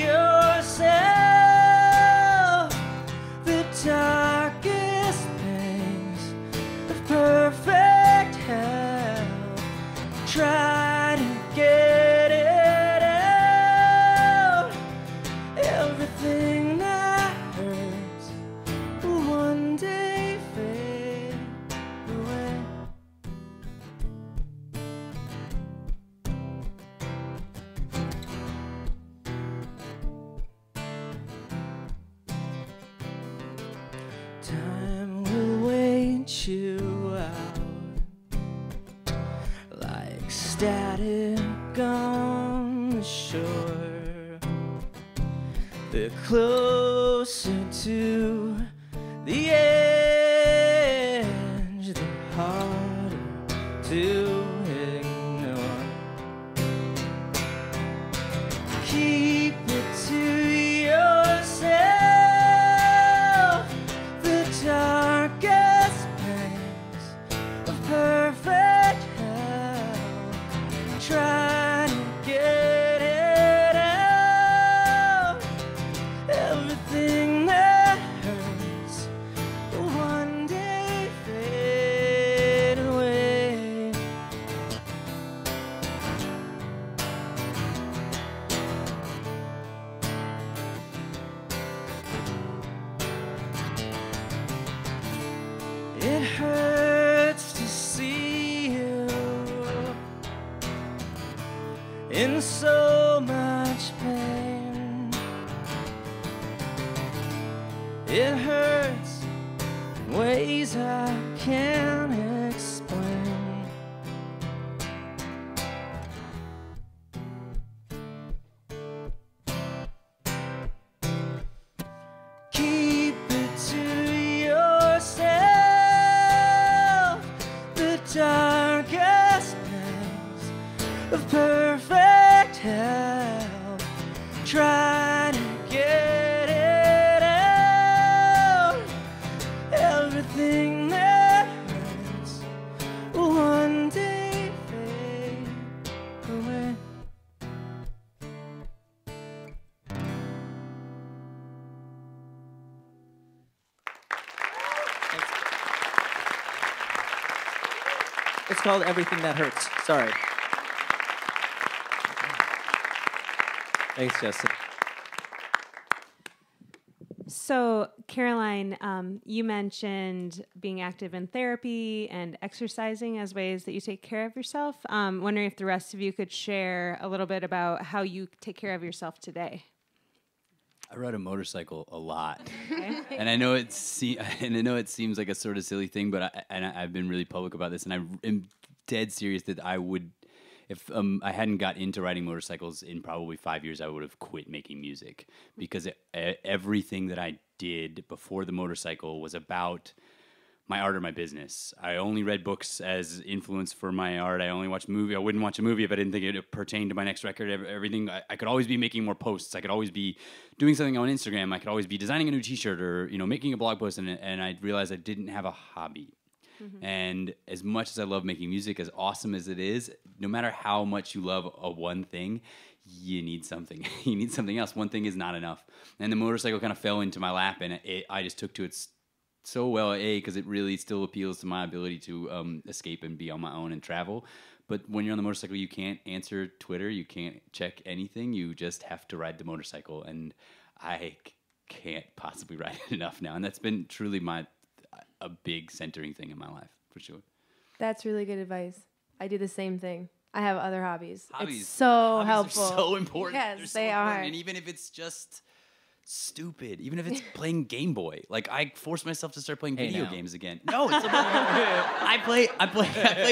Speaker 4: yourself. The darkest pangs of perfect hell. Try to get it out. Everything that hurts will one day fade away. Time will wait you out. Static on the shore. The closer to the edge, the harder to ignore. Keep it to yourself. The darkest pangs of perfect hell. Try to get it out. Everything that hurts will one day fade away. It hurts to see you in so much pain. It hurts melodies I can't explain. Keep it to yourself, the darkest nights of perfect health. Try to get it out, everything that hurts will one day fade away.
Speaker 8: It's called Everything That Hurts. Sorry.
Speaker 2: Thanks, Justin.
Speaker 1: So, Caroline, you mentioned being active in therapy and exercising as ways that you take care of yourself. Wondering if the rest of you could share a little bit about how you take care of yourself today.
Speaker 5: I ride a motorcycle a lot,
Speaker 1: Okay.
Speaker 5: and I know it seems like a sort of silly thing, but I've been really public about this, and I am dead serious that I would, if I hadn't got into riding motorcycles in probably 5 years, I would have quit making music, because everything that I did before the motorcycle was about my art or my business. I only read books as influence for my art. I only watched movies. I wouldn't watch a movie if I didn't think it pertained to my next record. Everything. I could always be making more posts. I could always be doing something on Instagram. I could always be designing a new T-shirt or making a blog post. And I realized I didn't have a hobby. Mm-hmm. And as much as I love making music, as awesome as it is, no matter how much you love a one thing, you need something. You need something else. One thing is not enough. And the motorcycle kind of fell into my lap, and I just took to it so well, because it really still appeals to my ability to escape and be on my own and travel. But when you're on the motorcycle, you can't answer Twitter, you can't check anything, you just have to ride the motorcycle. And I can't possibly ride it enough now. And that's been truly a big centering thing in my life, for sure.
Speaker 6: That's really good advice. I do the same thing. I have other hobbies.
Speaker 5: Hobbies,
Speaker 6: It's so helpful.
Speaker 5: Are so important.
Speaker 6: Yes,
Speaker 5: They're so
Speaker 6: they
Speaker 5: important.
Speaker 6: are.
Speaker 5: And even if it's just stupid, even if it's playing Game Boy, like I forced myself to start playing video games again. No, it's I play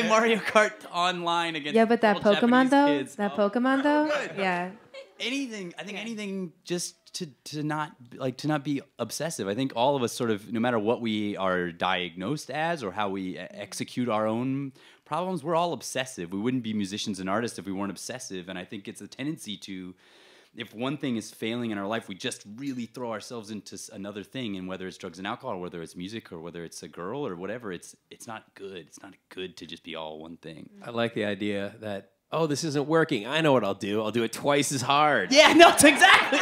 Speaker 5: Mario Kart online against
Speaker 6: Yeah, but that
Speaker 5: little
Speaker 6: Pokemon
Speaker 5: Japanese
Speaker 6: though,
Speaker 5: kids.
Speaker 6: Pokemon though,
Speaker 5: good.
Speaker 6: yeah.
Speaker 5: Anything just to not be obsessive. I think all of us sort of, no matter what we are diagnosed as or how we execute our own problems, we're all obsessive. We wouldn't be musicians and artists if we weren't obsessive. And I think it's a tendency to, if one thing is failing in our life, we just really throw ourselves into another thing. And whether it's drugs and alcohol, or whether it's music, or whether it's a girl, or whatever, it's not good. It's not good to just be all one thing.
Speaker 2: I like the idea that, oh, this isn't working. I know what I'll do. I'll do it twice as hard.
Speaker 5: Yeah, no, it's exactly.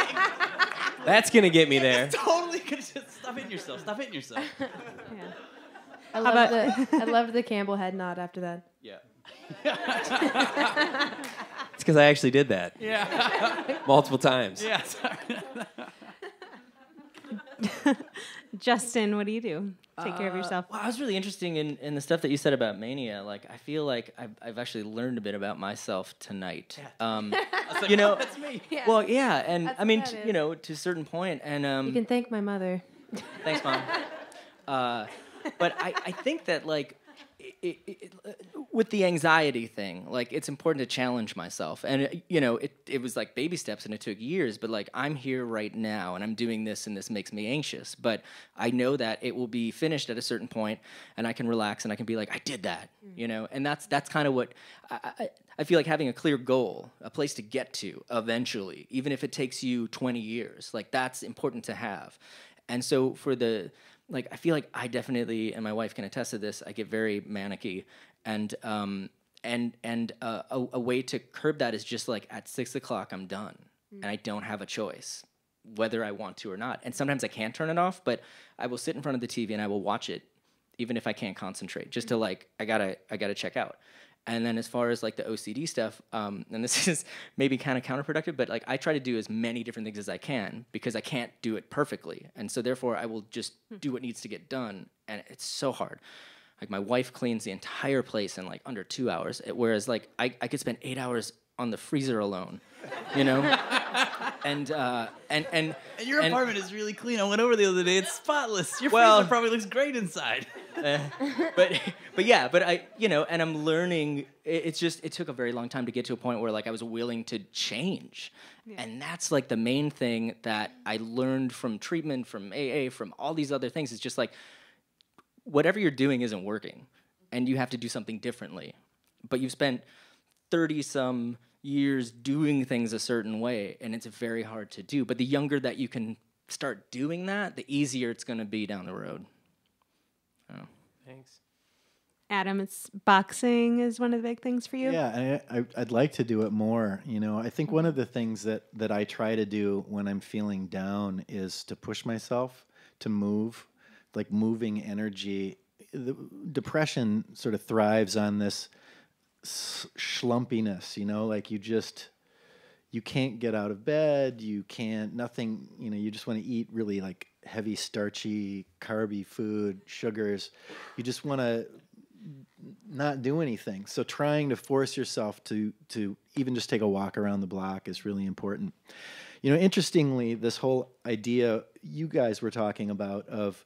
Speaker 2: That's going to get me there.
Speaker 5: It's totally good. Stop hitting yourself. Stop hitting yourself.
Speaker 1: Yeah.
Speaker 6: I loved the Campbell head nod after that.
Speaker 5: Yeah.
Speaker 2: It's because I actually did that.
Speaker 5: Yeah.
Speaker 2: Multiple times.
Speaker 5: Yeah, sorry.
Speaker 1: Justin, what do you do? Take care of yourself.
Speaker 8: Well, I was really interested in the stuff that you said about mania. Like, I feel like I've actually learned a bit about myself tonight.
Speaker 5: That's me.
Speaker 6: Yeah.
Speaker 8: Well, yeah, and
Speaker 6: That's
Speaker 8: I mean,
Speaker 6: what that
Speaker 8: to a certain point, and
Speaker 6: You can thank my mother.
Speaker 8: thanks, Mom. But I think that, like, with the anxiety thing, like, it's important to challenge myself. And, it was like baby steps and it took years, but like, I'm here right now and I'm doing this and this makes me anxious. But I know that it will be finished at a certain point and I can relax and I can be like, I did that, and that's kind of what I feel like, having a clear goal, a place to get to eventually, even if it takes you 20 years, like, that's important to have. And so I feel like I definitely, and my wife can attest to this, I get very manicky, and a way to curb that is just like, at 6 o'clock I'm done, and I don't have a choice whether I want to or not. And sometimes I can't turn it off, but I will sit in front of the TV and I will watch it, even if I can't concentrate, just to like, I gotta check out. And then as far as like the OCD stuff, and this is maybe kind of counterproductive, but like, I try to do as many different things as I can because I can't do it perfectly. And so therefore I will just do what needs to get done. And it's so hard. Like, my wife cleans the entire place in like under 2 hours, whereas like I could spend 8 hours on the freezer alone, And
Speaker 5: your apartment is really clean. I went over the other day. It's spotless. Your
Speaker 8: Well,
Speaker 5: freezer probably looks great inside.
Speaker 8: But yeah, but I, you know, and I'm learning. It's just, it took a very long time to get to a point where like I was willing to change. And that's like the main thing that I learned from treatment, from AA, from all these other things. It's just like, whatever you're doing isn't working and you have to do something differently. But you've spent 30-some years doing things a certain way, and it's very hard to do. But the younger that you can start doing that, the easier it's going to be down the road. Oh.
Speaker 2: Thanks.
Speaker 1: Adam, it's boxing is one of the big things for you.
Speaker 3: Yeah, I'd like to do it more. You know, I think one of the things that I try to do when I'm feeling down is to push myself to move, like moving energy. The depression sort of thrives on this schlumpiness, you know, like you can't get out of bed, you can't, nothing, you know, you just want to eat really like heavy, starchy, carby food, sugars. You just want to not do anything. So trying to force yourself to even just take a walk around the block is really important. You know, interestingly, this whole idea you guys were talking about of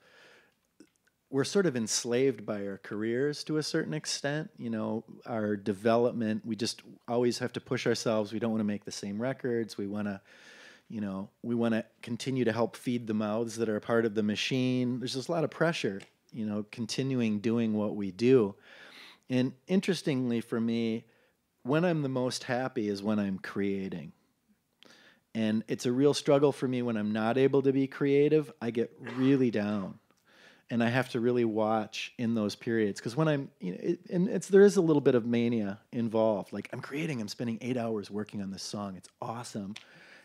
Speaker 3: we're sort of enslaved by our careers to a certain extent, you know, our development, we just always have to push ourselves. We don't want to make the same records. We want to, you know, we want to continue to help feed the mouths that are a part of the machine. There's just a lot of pressure, you know, continuing doing what we do. And interestingly for me, when I'm the most happy is when I'm creating. And it's a real struggle for me when I'm not able to be creative. I get really down. And I have to really watch in those periods. Because when I'm, you know, there is a little bit of mania involved. Like I'm creating, I'm spending 8 hours working on this song. It's awesome.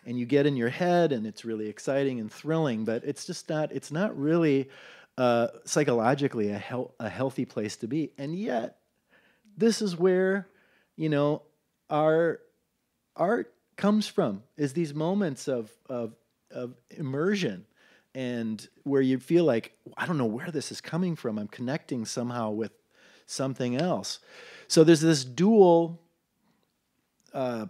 Speaker 3: And you get in your head and it's really exciting and thrilling, but it's just not, it's not really psychologically a healthy place to be. And yet, this is where, you know, our art comes from, is these moments of immersion. And where you feel like, I don't know where this is coming from. I'm connecting somehow with something else. So there's this dual, I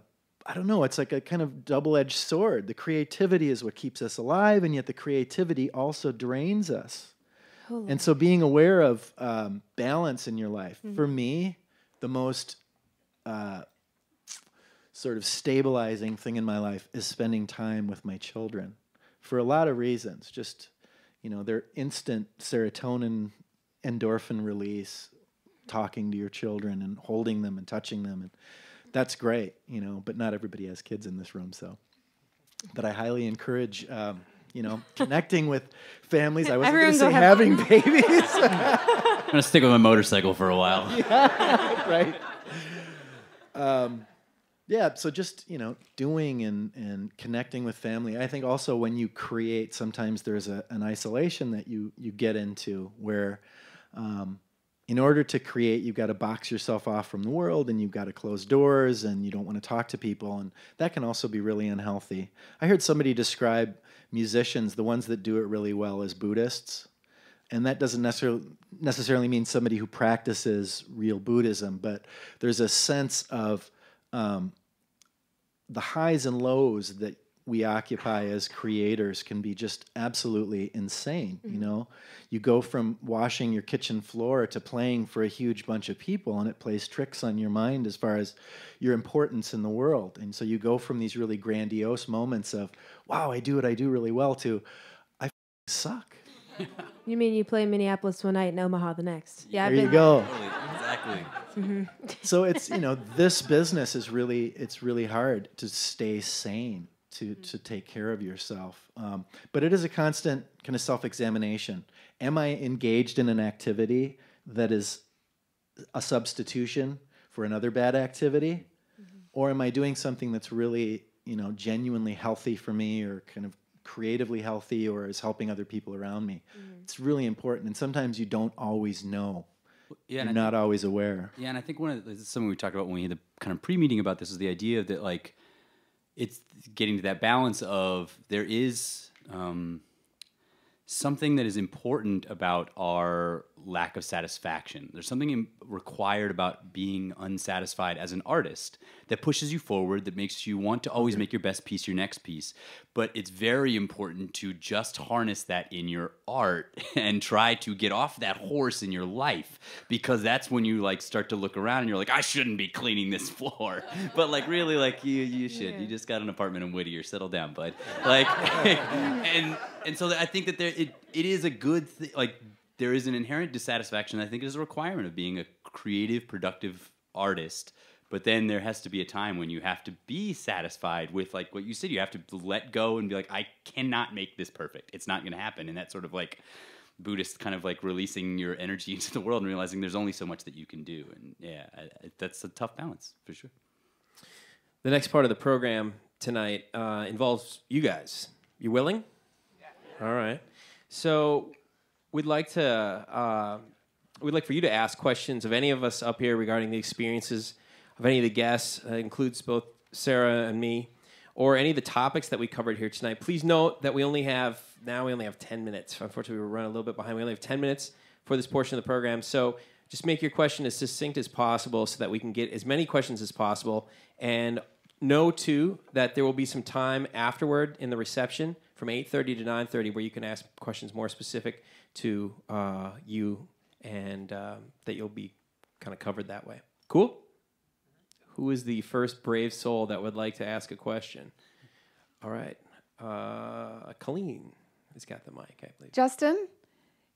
Speaker 3: don't know, it's like a kind of double-edged sword. The creativity is what keeps us alive, and yet the creativity also drains us. Totally. And so being aware of balance in your life, for me, the most sort of stabilizing thing in my life is spending time with my children. For a lot of reasons, just, you know, they're instant serotonin, endorphin release, talking to your children and holding them and touching them. And that's great, you know, but not everybody has kids in this room. So, but I highly encourage, you know, connecting with families. I wasn't going to say having babies.
Speaker 5: I'm going to stick with my motorcycle for a while.
Speaker 3: Yeah, right. Yeah, so just, you know, doing and connecting with family. I think also when you create, sometimes there's an isolation that you get into where in order to create, you've got to box yourself off from the world and you've got to close doors and you don't want to talk to people. And that can also be really unhealthy. I heard somebody describe musicians, the ones that do it really well, as Buddhists. And that doesn't necessarily mean somebody who practices real Buddhism, but there's a sense of the highs and lows that we occupy as creators can be just absolutely insane. You know, you go from washing your kitchen floor to playing for a huge bunch of people, and it plays tricks on your mind as far as your importance in the world. And so you go from these really grandiose moments of, wow, I do what I do really well, to I suck.
Speaker 6: You mean you play Minneapolis one night and Omaha the next? Yeah,
Speaker 3: there you go.
Speaker 5: Totally, exactly.
Speaker 3: So it's, you know, this business is really, it's really hard to stay sane, to take care of yourself. But it is a constant kind of self-examination. Am I engaged in an activity that is a substitution for another bad activity? Or am I doing something that's really, you know, genuinely healthy for me, or kind of creatively healthy, or is helping other people around me? It's really important. And sometimes you don't always know.
Speaker 5: Yeah,
Speaker 3: you're not always aware.
Speaker 5: Yeah, and I think this is something we talked about when we had the kind of pre-meeting about this, is the idea that, like, it's getting to that balance of there is something that is important about our lack of satisfaction. There's something required about being unsatisfied as an artist that pushes you forward, that makes you want to always make your best piece, your next piece. But it's very important to just harness that in your art and try to get off that horse in your life, because that's when you like start to look around and you're like, I shouldn't be cleaning this floor. But like really, like you should. Yeah. You just got an apartment in Whittier. Settle down, bud. Like, and so I think that it is a good thing. Like, there is an inherent dissatisfaction. I think it is a requirement of being a creative, productive artist. But then there has to be a time when you have to be satisfied with, like what you said. You have to let go and be like, I cannot make this perfect. It's not going to happen. And that sort of like Buddhist kind of like releasing your energy into the world and realizing there's only so much that you can do. And yeah, that's a tough balance for sure.
Speaker 2: The next part of the program tonight involves you guys. You willing? Yeah. All right. So we'd like for you to ask questions of any of us up here regarding the experiences of any of the guests. Includes both Sarah and me, or any of the topics that we covered here tonight. Please note that we only have 10 minutes. Unfortunately, we're running a little bit behind. We only have 10 minutes for this portion of the program. So just make your question as succinct as possible so that we can get as many questions as possible. And know, too, that there will be some time afterward in the reception from 8:30 to 9:30 where you can ask questions more specific to you, and that you'll be kind of covered that way. Cool? Who is the first brave soul that would like to ask a question? All right. Colleen has got the mic, I believe.
Speaker 9: Justin,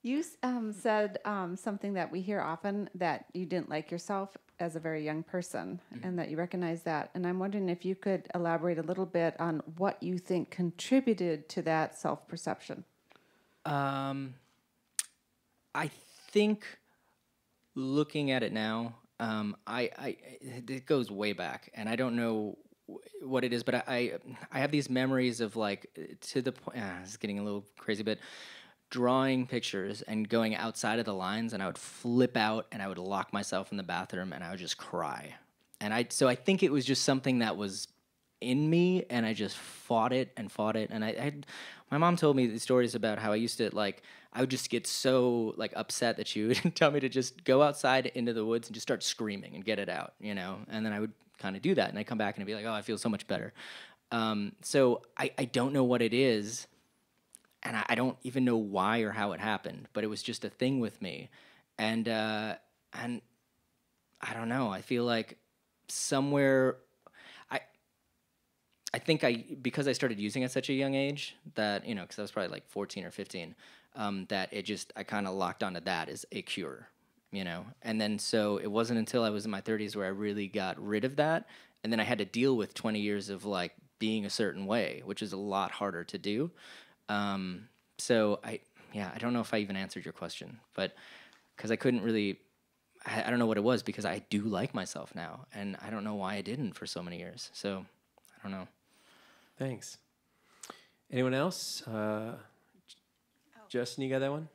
Speaker 9: you said something that we hear often, that you didn't like yourself as a very young person, and that you recognize that. And I'm wondering if you could elaborate a little bit on what you think contributed to that self-perception.
Speaker 8: I think looking at it now, it goes way back, and I don't know what it is, but I have these memories of like, to the point, it's getting a little crazy, but drawing pictures and going outside of the lines, and I would flip out and I would lock myself in the bathroom and I would just cry. And so I think it was just something that was in me, and I just fought it. And my mom told me these stories about how I used to, like, I would just get so like upset that she would tell me to just go outside into the woods and just start screaming and get it out, you know? And then I would kind of do that, and I'd come back and I'd be like, oh, I feel so much better. So I don't know what it is, and I don't even know why or how it happened, but it was just a thing with me. And I don't know, I feel like somewhere, I think because I started using at such a young age that, you know, because I was probably like 14 or 15, that I kind of locked onto that as a cure, you know? And then so it wasn't until I was in my 30s where I really got rid of that. And then I had to deal with 20 years of like being a certain way, which is a lot harder to do. So I don't know if I even answered your question, but because I couldn't really, I don't know what it was, because I do like myself now, and I don't know why I didn't for so many years. So I don't know.
Speaker 2: Thanks. Anyone else? Justin, you got that one?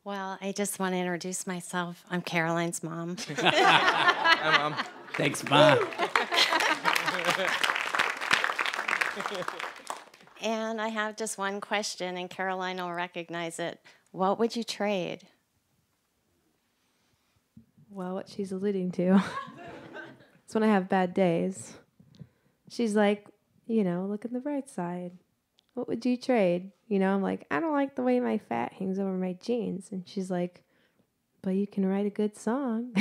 Speaker 10: Well, I just want to introduce myself. I'm Caroline's mom.
Speaker 8: Hi, Mom.
Speaker 5: Thanks, Ma.
Speaker 10: And I have just one question, and Caroline will recognize it. What would you trade?
Speaker 6: Well, what she's alluding to is when I have bad days. She's like, you know, look at the bright side. What would you trade? You know, I'm like, I don't like the way my fat hangs over my jeans. And she's like, but you can write a good song.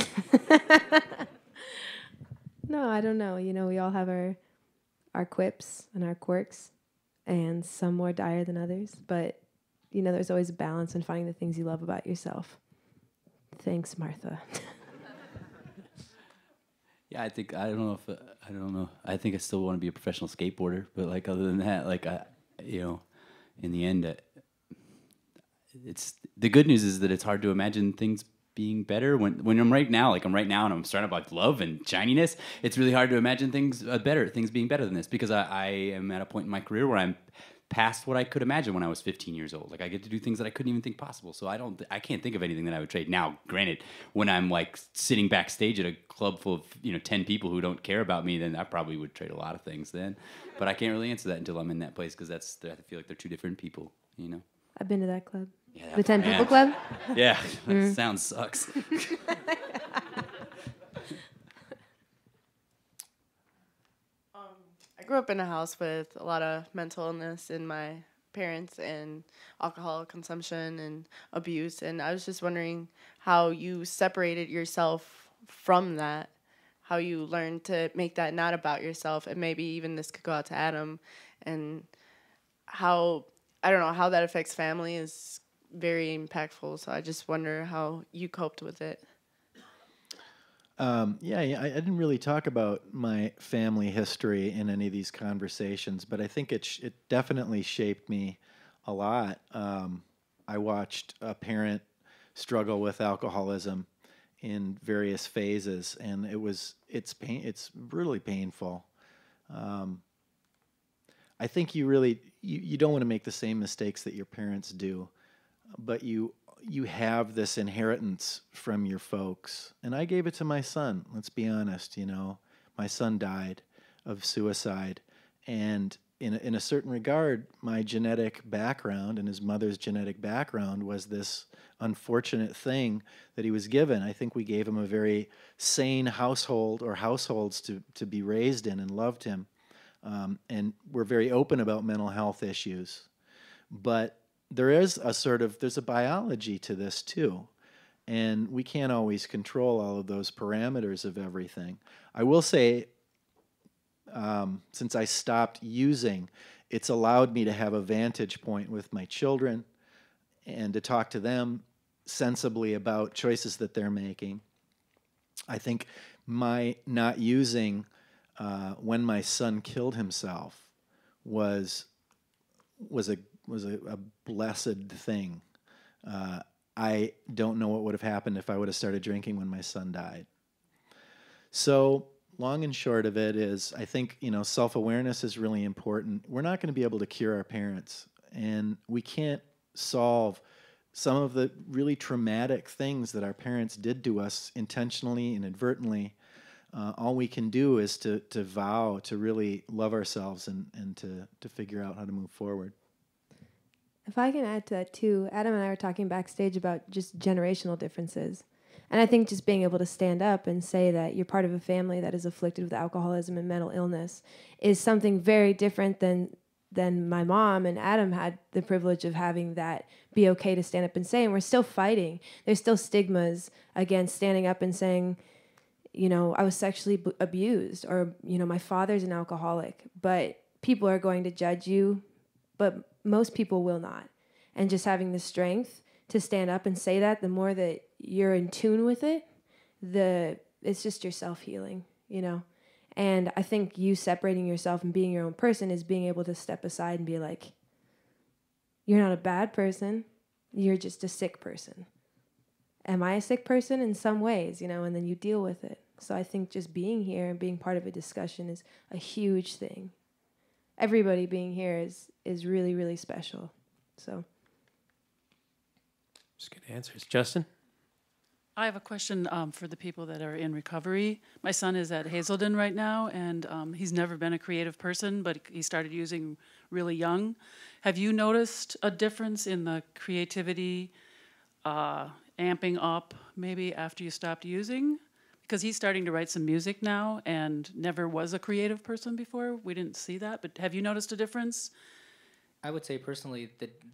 Speaker 6: No, I don't know. You know, we all have our quips and our quirks, and some more dire than others. But, you know, there's always a balance in finding the things you love about yourself. Thanks, Martha.
Speaker 5: Yeah, I don't know. I think I still want to be a professional skateboarder, but like other than that, like in the end, it's the good news is that it's hard to imagine things being better when I'm right now and I'm starting about love and shininess. It's really hard to imagine things being better than this, because I am at a point in my career where I'm past what I could imagine when I was 15 years old. Like, I get to do things that I couldn't even think possible. So I can't think of anything that I would trade. Now, granted, when I'm like sitting backstage at a club full of 10 people who don't care about me, then I probably would trade a lot of things then. But I can't really answer that until I'm in that place, because I feel like they're two different people, you know.
Speaker 6: I've been to that club.
Speaker 5: Yeah,
Speaker 6: The 10
Speaker 5: man.
Speaker 6: People Club?
Speaker 5: Yeah, that sound sucks.
Speaker 11: I grew up in a house with a lot of mental illness in my parents and alcohol consumption and abuse. And I was just wondering how you separated yourself from that, how you learned to make that not about yourself. And maybe even this could go out to Adam, and how, I don't know, how that affects family is very impactful. So I just wonder how you coped with it.
Speaker 3: Yeah, I didn't really talk about my family history in any of these conversations, but I think it definitely shaped me a lot. I watched a parent struggle with alcoholism in various phases, and it's really painful. I think you don't want to make the same mistakes that your parents do, but you have this inheritance from your folks. And I gave it to my son. Let's be honest, my son died of suicide. And in a certain regard, my genetic background and his mother's genetic background was this unfortunate thing that he was given. I think we gave him a very sane household or households to be raised in and loved him. And we're very open about mental health issues. But there's a biology to this too. And we can't always control all of those parameters of everything. I will say, since I stopped using, it's allowed me to have a vantage point with my children and to talk to them sensibly about choices that they're making. I think my not using when my son killed himself was a blessed thing. I don't know what would have happened if I would have started drinking when my son died. So long and short of it is, I think, self-awareness is really important. We're not going to be able to cure our parents, and we can't solve some of the really traumatic things that our parents did to us intentionally and inadvertently. All we can do is to vow to really love ourselves and to figure out how to move forward.
Speaker 6: If I can add to that too, Adam and I were talking backstage about just generational differences. And I think just being able to stand up and say that you're part of a family that is afflicted with alcoholism and mental illness is something very different than my mom and Adam had the privilege of having that be okay to stand up and say. And we're still fighting. There's still stigmas against standing up and saying, I was sexually abused, or, my father's an alcoholic. But people are going to judge you, but most people will not. And just having the strength to stand up and say that, the more that you're in tune with it, it's just your self-healing, And I think you separating yourself and being your own person is being able to step aside and be like, you're not a bad person, you're just a sick person. Am I a sick person? In some ways, and then you deal with it. So I think just being here and being part of a discussion is a huge thing. Everybody being here is really, really special. So.
Speaker 2: Just good answers. Justin?
Speaker 12: I have a question for the people that are in recovery. My son is at Hazelden right now, and he's never been a creative person, but he started using really young. Have you noticed a difference in the creativity amping up maybe after you stopped using? Because he's starting to write some music now and never was a creative person before. We didn't see that, but have you noticed a difference?
Speaker 4: I would say personally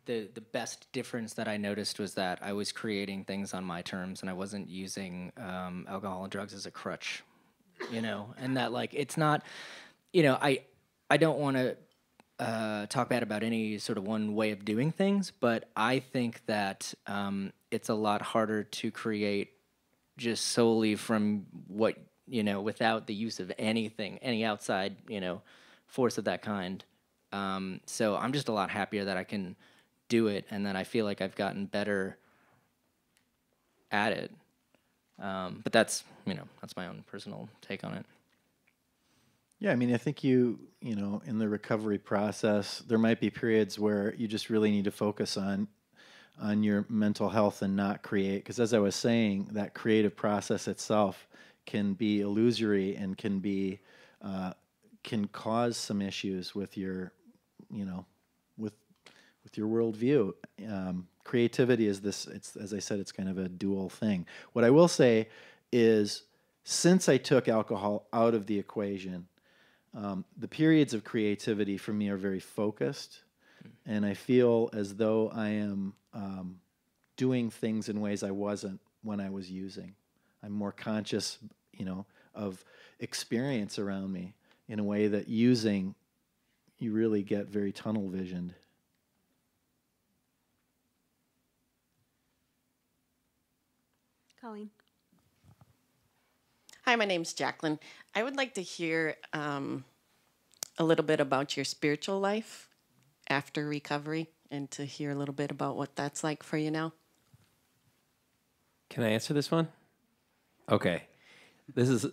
Speaker 4: the best difference that I noticed was that I was creating things on my terms and I wasn't using alcohol and drugs as a crutch, and that it's not, I don't want to talk bad about any sort of one way of doing things, but I think that it's a lot harder to create just solely from what, without the use of anything, any outside, force of that kind. So I'm just a lot happier that I can do it, and that I feel like I've gotten better at it. But that's my own personal take on it.
Speaker 3: Yeah, I think in the recovery process, there might be periods where you just really need to focus on your mental health and not create. Because as I was saying, that creative process itself can be illusory and can cause some issues with your, with your worldview. creativity is this. It's, as I said, it's kind of a dual thing. What I will say is, since I took alcohol out of the equation, the periods of creativity for me are very focused, and I feel as though I am doing things in ways I wasn't when I was using. I'm more conscious, of experience around me in a way that using, you really get very tunnel visioned.
Speaker 1: Colleen.
Speaker 13: Hi, my name's Jacqueline. I would like to hear a little bit about your spiritual life after recovery and to hear a little bit about what that's like for you now.
Speaker 2: Can I answer this one? Okay. This is,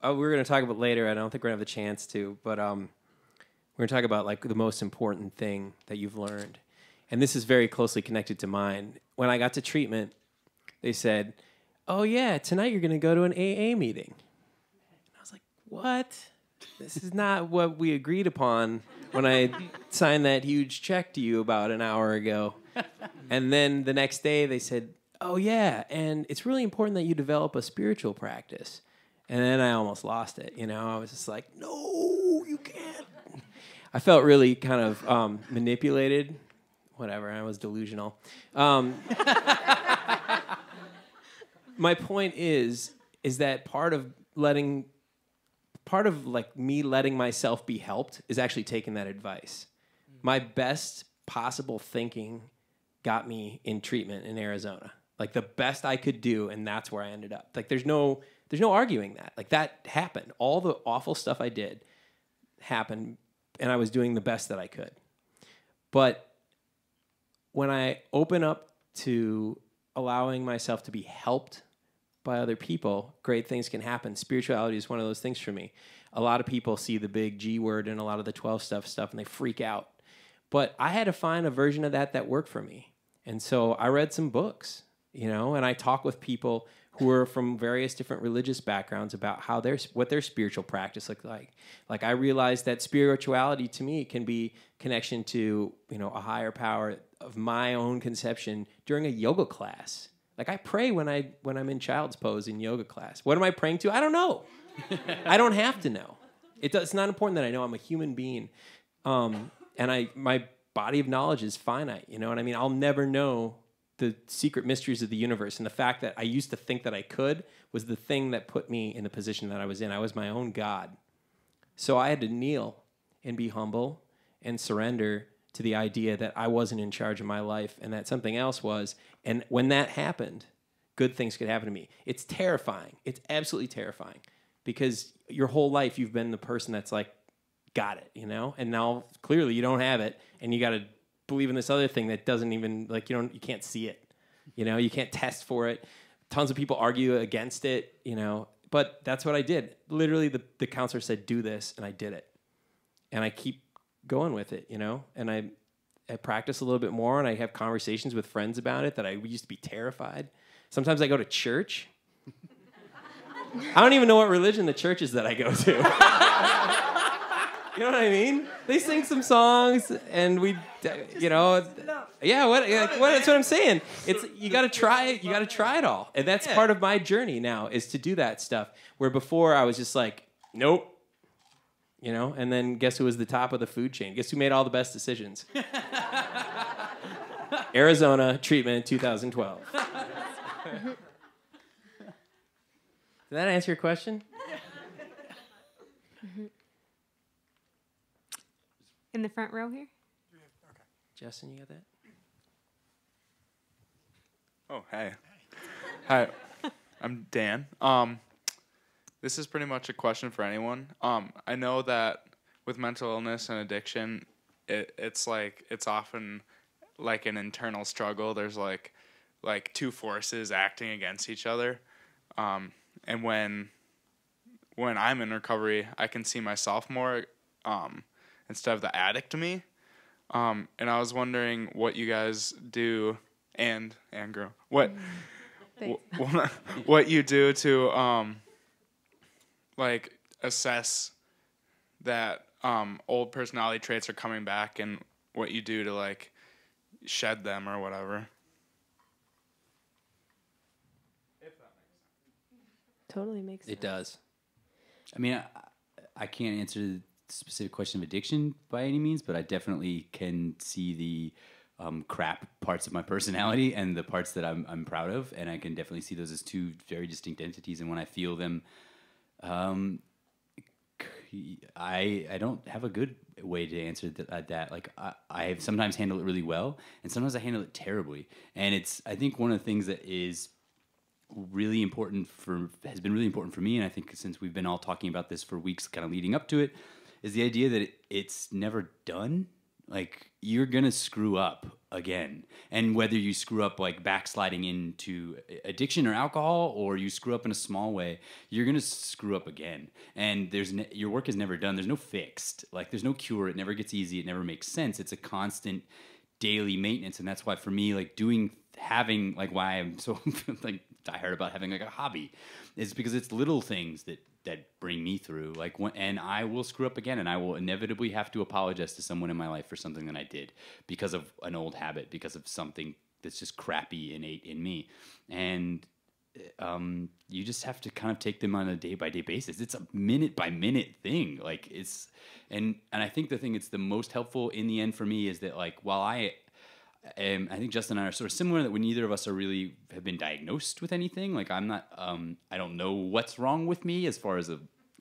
Speaker 2: we're going to talk about later. I don't think we're going to have the chance to, but we're going to talk about like the most important thing that you've learned. And this is very closely connected to mine. When I got to treatment, they said, oh yeah, tonight you're going to go to an AA meeting. And I was like, what? This is not what we agreed upon when I signed that huge check to you about an hour ago. And then the next day they said, oh yeah, and it's really important that you develop a spiritual practice. And then I almost lost it, I was just like, no, you can't. I felt really kind of manipulated. Whatever, I was delusional. My point is that part of like me letting myself be helped is actually taking that advice. My best possible thinking got me in treatment in Arizona. Like the best I could do, and that's where I ended up. Like there's no arguing that. Like that happened. All the awful stuff I did happened, and I was doing the best that I could. But when I open up to allowing myself to be helped by other people, great things can happen. Spirituality is one of those things for me. A lot of people see the big G word and a lot of the 12-step stuff, and they freak out. But I had to find a version of that worked for me. And so I read some books, and I talk with people who are from various different religious backgrounds about what their spiritual practice looks like. Like I realized that spirituality to me can be connection to, a higher power of my own conception during a yoga class. Like I pray when I'm in child's pose in yoga class. What am I praying to? I don't know. I don't have to know. It's not important that I know. I'm a human being. And my body of knowledge is finite. You know what I mean? I'll never know the secret mysteries of the universe. And the fact that I used to think that I could was the thing that put me in the position that I was in. I was my own God. So I had to kneel and be humble and surrender to the idea that I wasn't in charge of my life and that something else was. And when that happened, good things could happen to me. It's terrifying. It's absolutely terrifying because your whole life you've been the person that's like, got it, And now clearly you don't have it and you got to believe in this other thing that doesn't even, like, you can't see it. You can't test for it. Tons of people argue against it, But that's what I did. Literally the counselor said, do this, and I did it. And I keep going with it, and I practice a little bit more, and I have conversations with friends about it that I used to be terrified. Sometimes I go to church. I don't even know what religion the church is that I go to. You know what I mean? They sing some songs, and we, yeah. That's what I'm saying. It's you got to try it. You got to try it all, and that's part of my journey now is to do that stuff. Where before I was just like, nope. And then guess who was the top of the food chain? Guess who made all the best decisions? Arizona treatment 2012. Did that answer your question?
Speaker 1: In the front row here.
Speaker 2: Okay. Justin, you got that?
Speaker 14: Oh, hey. Hi, I'm Dan. This is pretty much a question for anyone. I know that with mental illness and addiction, it's often like an internal struggle. There's like two forces acting against each other. And when I'm in recovery, I can see myself more instead of the addict to me. And I was wondering what you guys do and girl, what you do to like assess that old personality traits are coming back and what you do to like shed them or whatever.
Speaker 6: totally makes sense.
Speaker 2: It does.
Speaker 5: I mean, I can't answer the specific question of addiction by any means, but I definitely can see the crap parts of my personality and the parts that I'm proud of, and I can definitely see those as two very distinct entities. And when I feel them, I don't have a good way to answer that. Like I have sometimes handle it really well, and sometimes I handle it terribly. And I think one of the things that is has been really important for me, and I think since we've been all talking about this for weeks, kind of leading up to it, is the idea that it's never done. Like, you're going to screw up again. And whether you screw up like backsliding into addiction or alcohol, or you screw up in a small way, you're going to screw up again. And your work is never done. There's no fixed. Like, there's no cure. It never gets easy. It never makes sense. It's a constant daily maintenance. And that's why for me, like why I'm so like diehard about having like a hobby is because it's little things that bring me through. Like, and I will screw up again, and I will inevitably have to apologize to someone in my life for something that I did because of an old habit, because of something that's just crappy innate in me. And you just have to kind of take them on a day-by-day basis. It's a minute-by-minute thing. Like, and I think the thing that's the most helpful in the end for me is that, like, while I think Justin and I are sort of similar, that when neither of us have been diagnosed with anything. Like, I'm not, I don't know what's wrong with me as far as a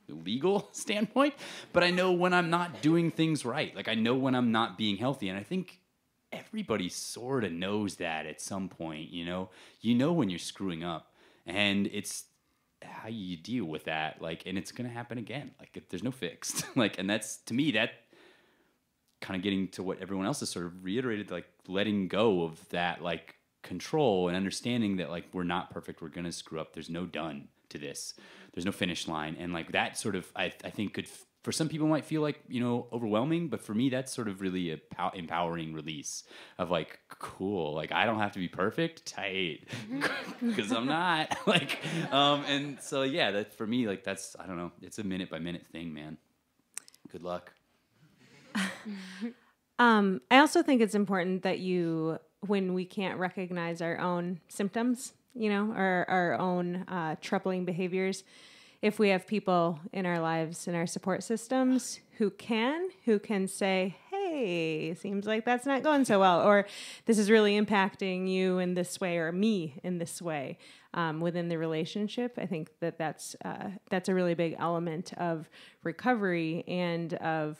Speaker 5: legal standpoint, but I know when I'm not doing things right. Like, I know when I'm not being healthy, and I think everybody sort of knows that at some point. You know when you're screwing up, and it's how you deal with that. Like, and it's gonna happen again. Like, there's no fix. Like, and that's, to me, that kind of getting to what everyone else has sort of reiterated, like letting go of that, like, control and understanding that, like, we're not perfect. We're going to screw up. There's no done to this. There's no finish line. And like that sort of, I think could, for some people might feel like, overwhelming, but for me, that's sort of really a empowering release of like, cool. Like, I don't have to be perfect. Tight. Cause I'm not like, and so, yeah, that for me, like, that's, I don't know. It's a minute by minute thing, man. Good luck.
Speaker 1: I also think it's important that when we can't recognize our own symptoms, or our own troubling behaviors, if we have people in our lives, in our support systems who can say, hey, seems like that's not going so well, or this is really impacting you in this way, or me in this way, within the relationship. I think that's a really big element of recovery and of,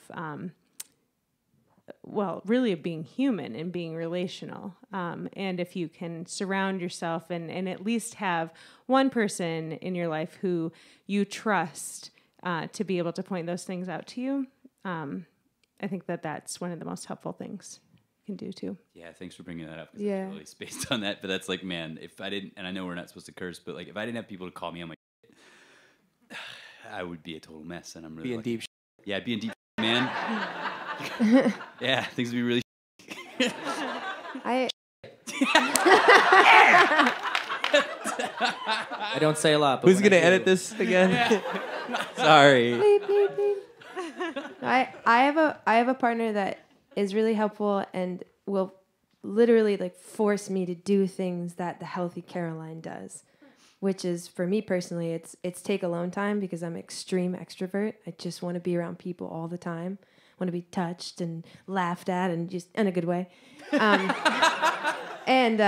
Speaker 1: really of being human and being relational. And if you can surround yourself and at least have one person in your life who you trust to be able to point those things out to you, I think that's one of the most helpful things you can do too.
Speaker 5: Yeah, thanks for bringing that up.
Speaker 6: Yeah.
Speaker 5: I'm really spaced on that, but that's like, man, if I didn't, and I know we're not supposed to curse, but like if I didn't have people to call me on my I would be a total mess, and I'm really
Speaker 2: Be in deep
Speaker 5: Yeah, I'd be in deep man. Yeah, things would be really
Speaker 6: I
Speaker 8: don't say a lot. But
Speaker 2: Who's going to edit this again? Sorry.
Speaker 6: Beep, beep, beep. I have a partner that is really helpful and will literally like force me to do things that the healthy Caroline does, which is, for me personally, it's take alone time, because I'm an extreme extrovert. I just want to be around people all the time. Want to be touched and laughed at, and just in a good way, and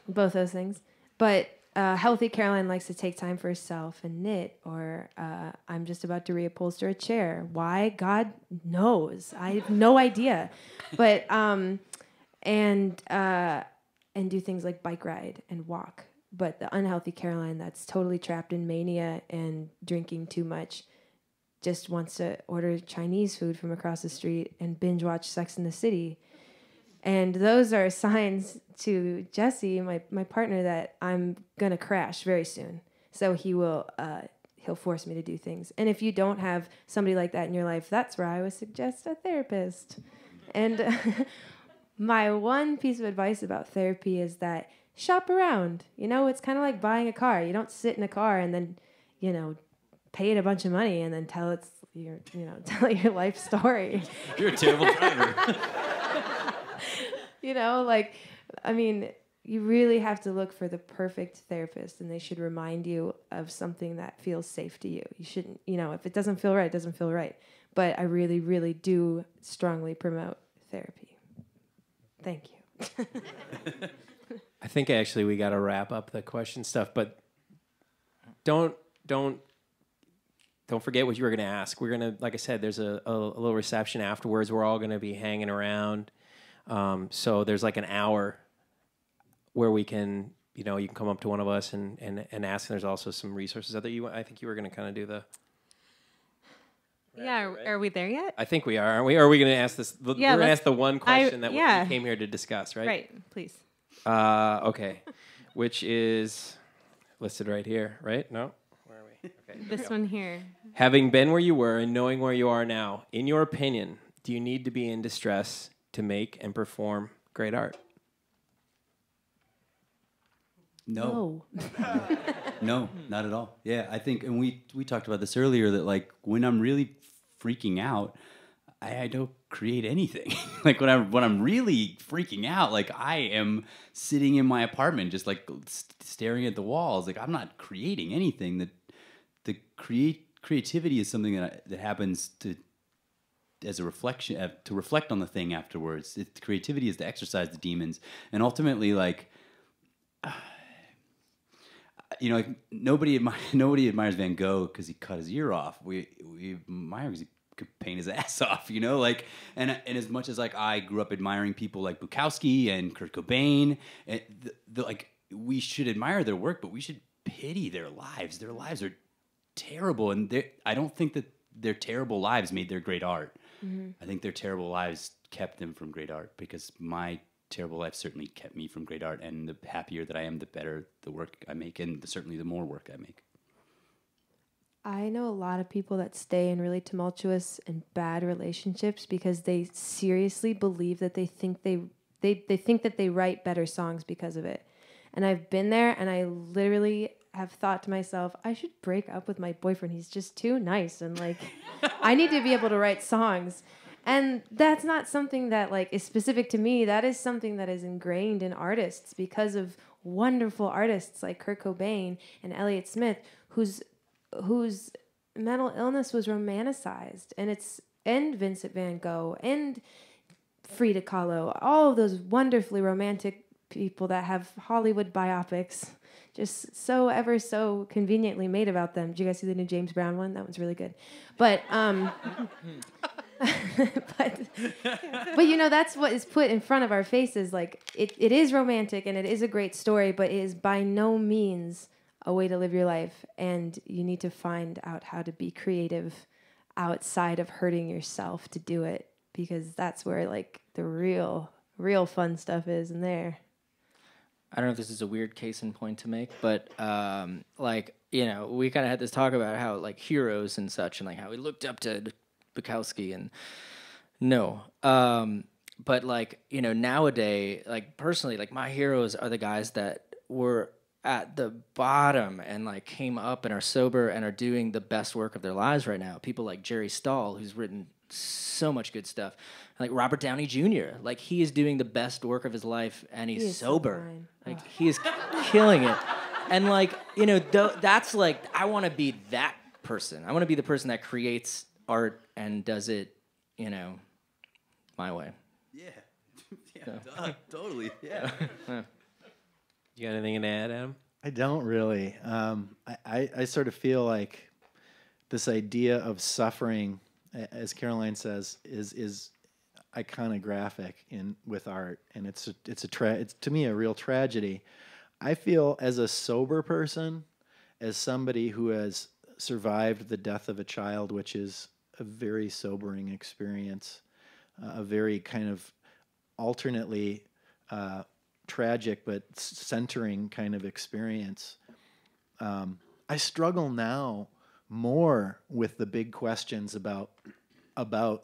Speaker 6: both those things. But healthy Caroline likes to take time for herself and knit, or I'm just about to reupholster a chair. Why? God knows. I have no idea. But and do things like bike ride and walk. But the unhealthy Caroline that's totally trapped in mania and drinking too much just wants to order Chinese food from across the street and binge watch Sex in the City. And those are signs to Jesse, my partner, that I'm going to crash very soon. So he'll force me to do things. And if you don't have somebody like that in your life, that's where I would suggest a therapist. And my one piece of advice about therapy is that shop around. It's kind of like buying a car. You don't sit in a car and then, pay it a bunch of money and then tell your life story.
Speaker 5: You're a terrible driver.
Speaker 6: you really have to look for the perfect therapist, and they should remind you of something that feels safe to you. You shouldn't, if it doesn't feel right, it doesn't feel right. But I really, really do strongly promote therapy. Thank you.
Speaker 2: I think actually we got to wrap up the question stuff, but don't forget what you were going to ask. We're going to, like I said, there's a little reception afterwards. We're all going to be hanging around. So there's like an hour where we can, you can come up to one of us and ask. And there's also some resources out there. I think you were going to kind of do the.
Speaker 1: Yeah, right? Are we there yet?
Speaker 2: I think we are, aren't we? Or are we going to ask this? We're going to ask the one question that we came here to discuss, right?
Speaker 1: Right, please.
Speaker 2: Okay. Which is listed right here, right? No? Where are we? Okay.
Speaker 1: This one here.
Speaker 2: Having been where you were and knowing where you are now, in your opinion, do you need to be in distress to make and perform great art?
Speaker 5: No. No, not at all. Yeah, I think, and we talked about this earlier, that like when I'm really freaking out, I don't create anything. Like when I'm really freaking out, like I am sitting in my apartment just like staring at the walls. Like I'm not creating anything. The creativity is something that happens as a reflection, to reflect on the thing afterwards. Creativity is to exercise the demons, and ultimately, like, like nobody admires Van Gogh because he cut his ear off. We admire because he could paint his ass off, like, and as much as like I grew up admiring people like Bukowski and Kurt Cobain, and like we should admire their work, but we should pity their lives. Their lives are terrible, and I don't think that their terrible lives made their great art. Mm-hmm. I think their terrible lives kept them from great art, because my terrible life certainly kept me from great art, and the happier that I am, the better the work I make, and certainly the more work I make.
Speaker 6: I know a lot of people that stay in really tumultuous and bad relationships because they seriously believe that they think that they write better songs because of it. And I've been there, and I literally have thought to myself, I should break up with my boyfriend. He's just too nice, and like I need to be able to write songs. And that's not something that like is specific to me. That is something that is ingrained in artists because of wonderful artists like Kurt Cobain and Elliott Smith, whose mental illness was romanticized, and Vincent van Gogh and Frida Kahlo, all of those wonderfully romantic people that have Hollywood biopics just so conveniently made about them. Did you guys see the new James Brown one? That one's really good. But but that's what is put in front of our faces. Like it is romantic and it is a great story, but it is by no means a way to live your life. And you need to find out how to be creative outside of hurting yourself to do it, because that's where like the real fun stuff is in there.
Speaker 8: I don't know if this is a weird case in point to make, but we kind of had this talk about how like heroes and such, and like how we looked up to Bukowski, and but like nowadays, like personally, like my heroes are the guys that were at the bottom and like came up and are sober and are doing the best work of their lives right now. People like Jerry Stahl, who's written so much good stuff. Like Robert Downey Jr., like he is doing the best work of his life, and he's sober. So like he is killing it. And like, that's like, I want to be that person. I want to be the person that creates art and does it, my way.
Speaker 5: Yeah. Totally. Yeah.
Speaker 2: You got anything to add, Adam?
Speaker 3: I don't really. I sort of feel like this idea of suffering, as Caroline says, is iconographic with art, and it's to me a real tragedy. I feel as a sober person, as somebody who has survived the death of a child, which is a very sobering experience, a very kind of alternately tragic but centering kind of experience. I struggle now more with the big questions about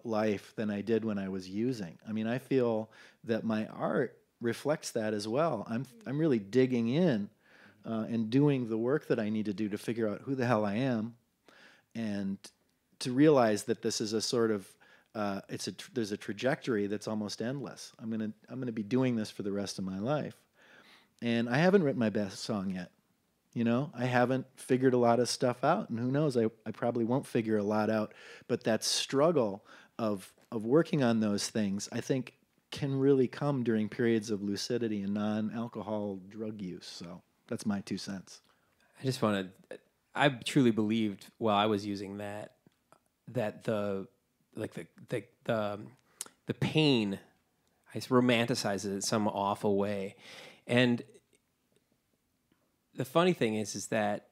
Speaker 3: life than I did when I was using. I mean, I feel that my art reflects that as well. I'm really digging in and doing the work that I need to do to figure out who the hell I am, and to realize that this is a sort of there's a trajectory that's almost endless. I'm gonna be doing this for the rest of my life, and I haven't written my best song yet. You know, I haven't figured a lot of stuff out, and who knows, I probably won't figure a lot out. But that struggle of working on those things, I think, can really come during periods of lucidity and non-alcohol drug use. So that's my 2 cents.
Speaker 2: I truly believed while I was using that the pain, I romanticize it in some awful way. And the funny thing is that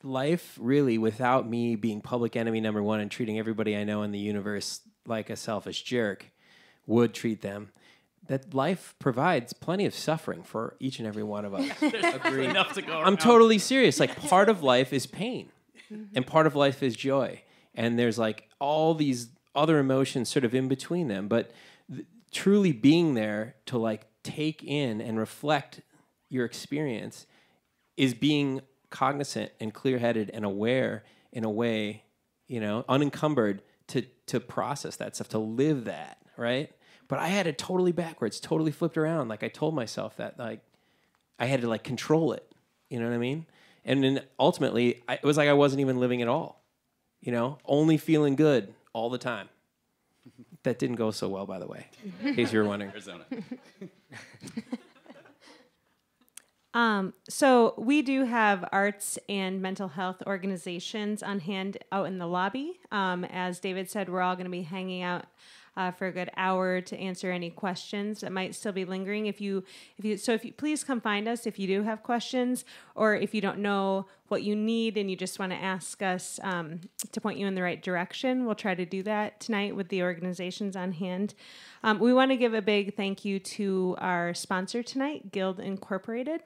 Speaker 2: life really, without me being public enemy number one and treating everybody I know in the universe like a selfish jerk would treat them, that life provides plenty of suffering for each and every one of us.
Speaker 15: There's enough to go around.
Speaker 2: I'm totally serious. Like, part of life is pain, and part of life is joy. And there's like all these other emotions sort of in between them. But truly being there to like take in and reflect your experience is being cognizant and clear-headed and aware in a way, you know, unencumbered to process that stuff, to live that, right? But I had it totally backwards, totally flipped around. Like, I told myself that, like, I had to like control it. You know what I mean? And then ultimately, it was like I wasn't even living at all. You know, only feeling good all the time. That didn't go so well, by the way, in case you were wondering.
Speaker 5: Arizona.
Speaker 1: So we do have arts and mental health organizations on hand out in the lobby. As David said, we're all going to be hanging out for a good hour to answer any questions that might still be lingering. If you please come find us if you do have questions, or if you don't know what you need and you just want to ask us to point you in the right direction. We'll try to do that tonight with the organizations on hand. We want to give a big thank you to our sponsor tonight, Guild Incorporated.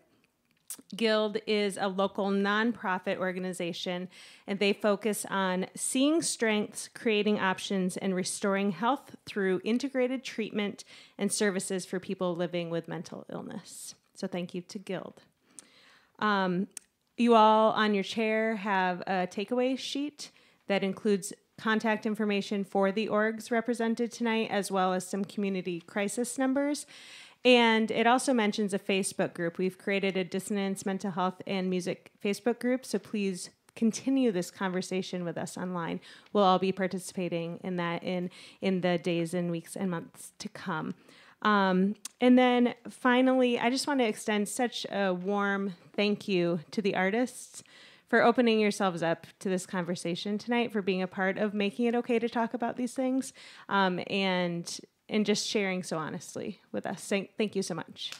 Speaker 1: Guild is a local nonprofit organization, and they focus on seeing strengths, creating options, and restoring health through integrated treatment and services for people living with mental illness. So thank you to Guild. You all on your chair have a takeaway sheet that includes contact information for the orgs represented tonight, as well as some community crisis numbers. And it also mentions a Facebook group. We've created a Dissonance Mental Health and Music Facebook group, so please continue this conversation with us online. We'll all be participating in that in the days and weeks and months to come. And then finally, I just want to extend such a warm thank you to the artists for opening yourselves up to this conversation tonight, for being a part of making it okay to talk about these things, and just sharing so honestly with us. Thank you so much.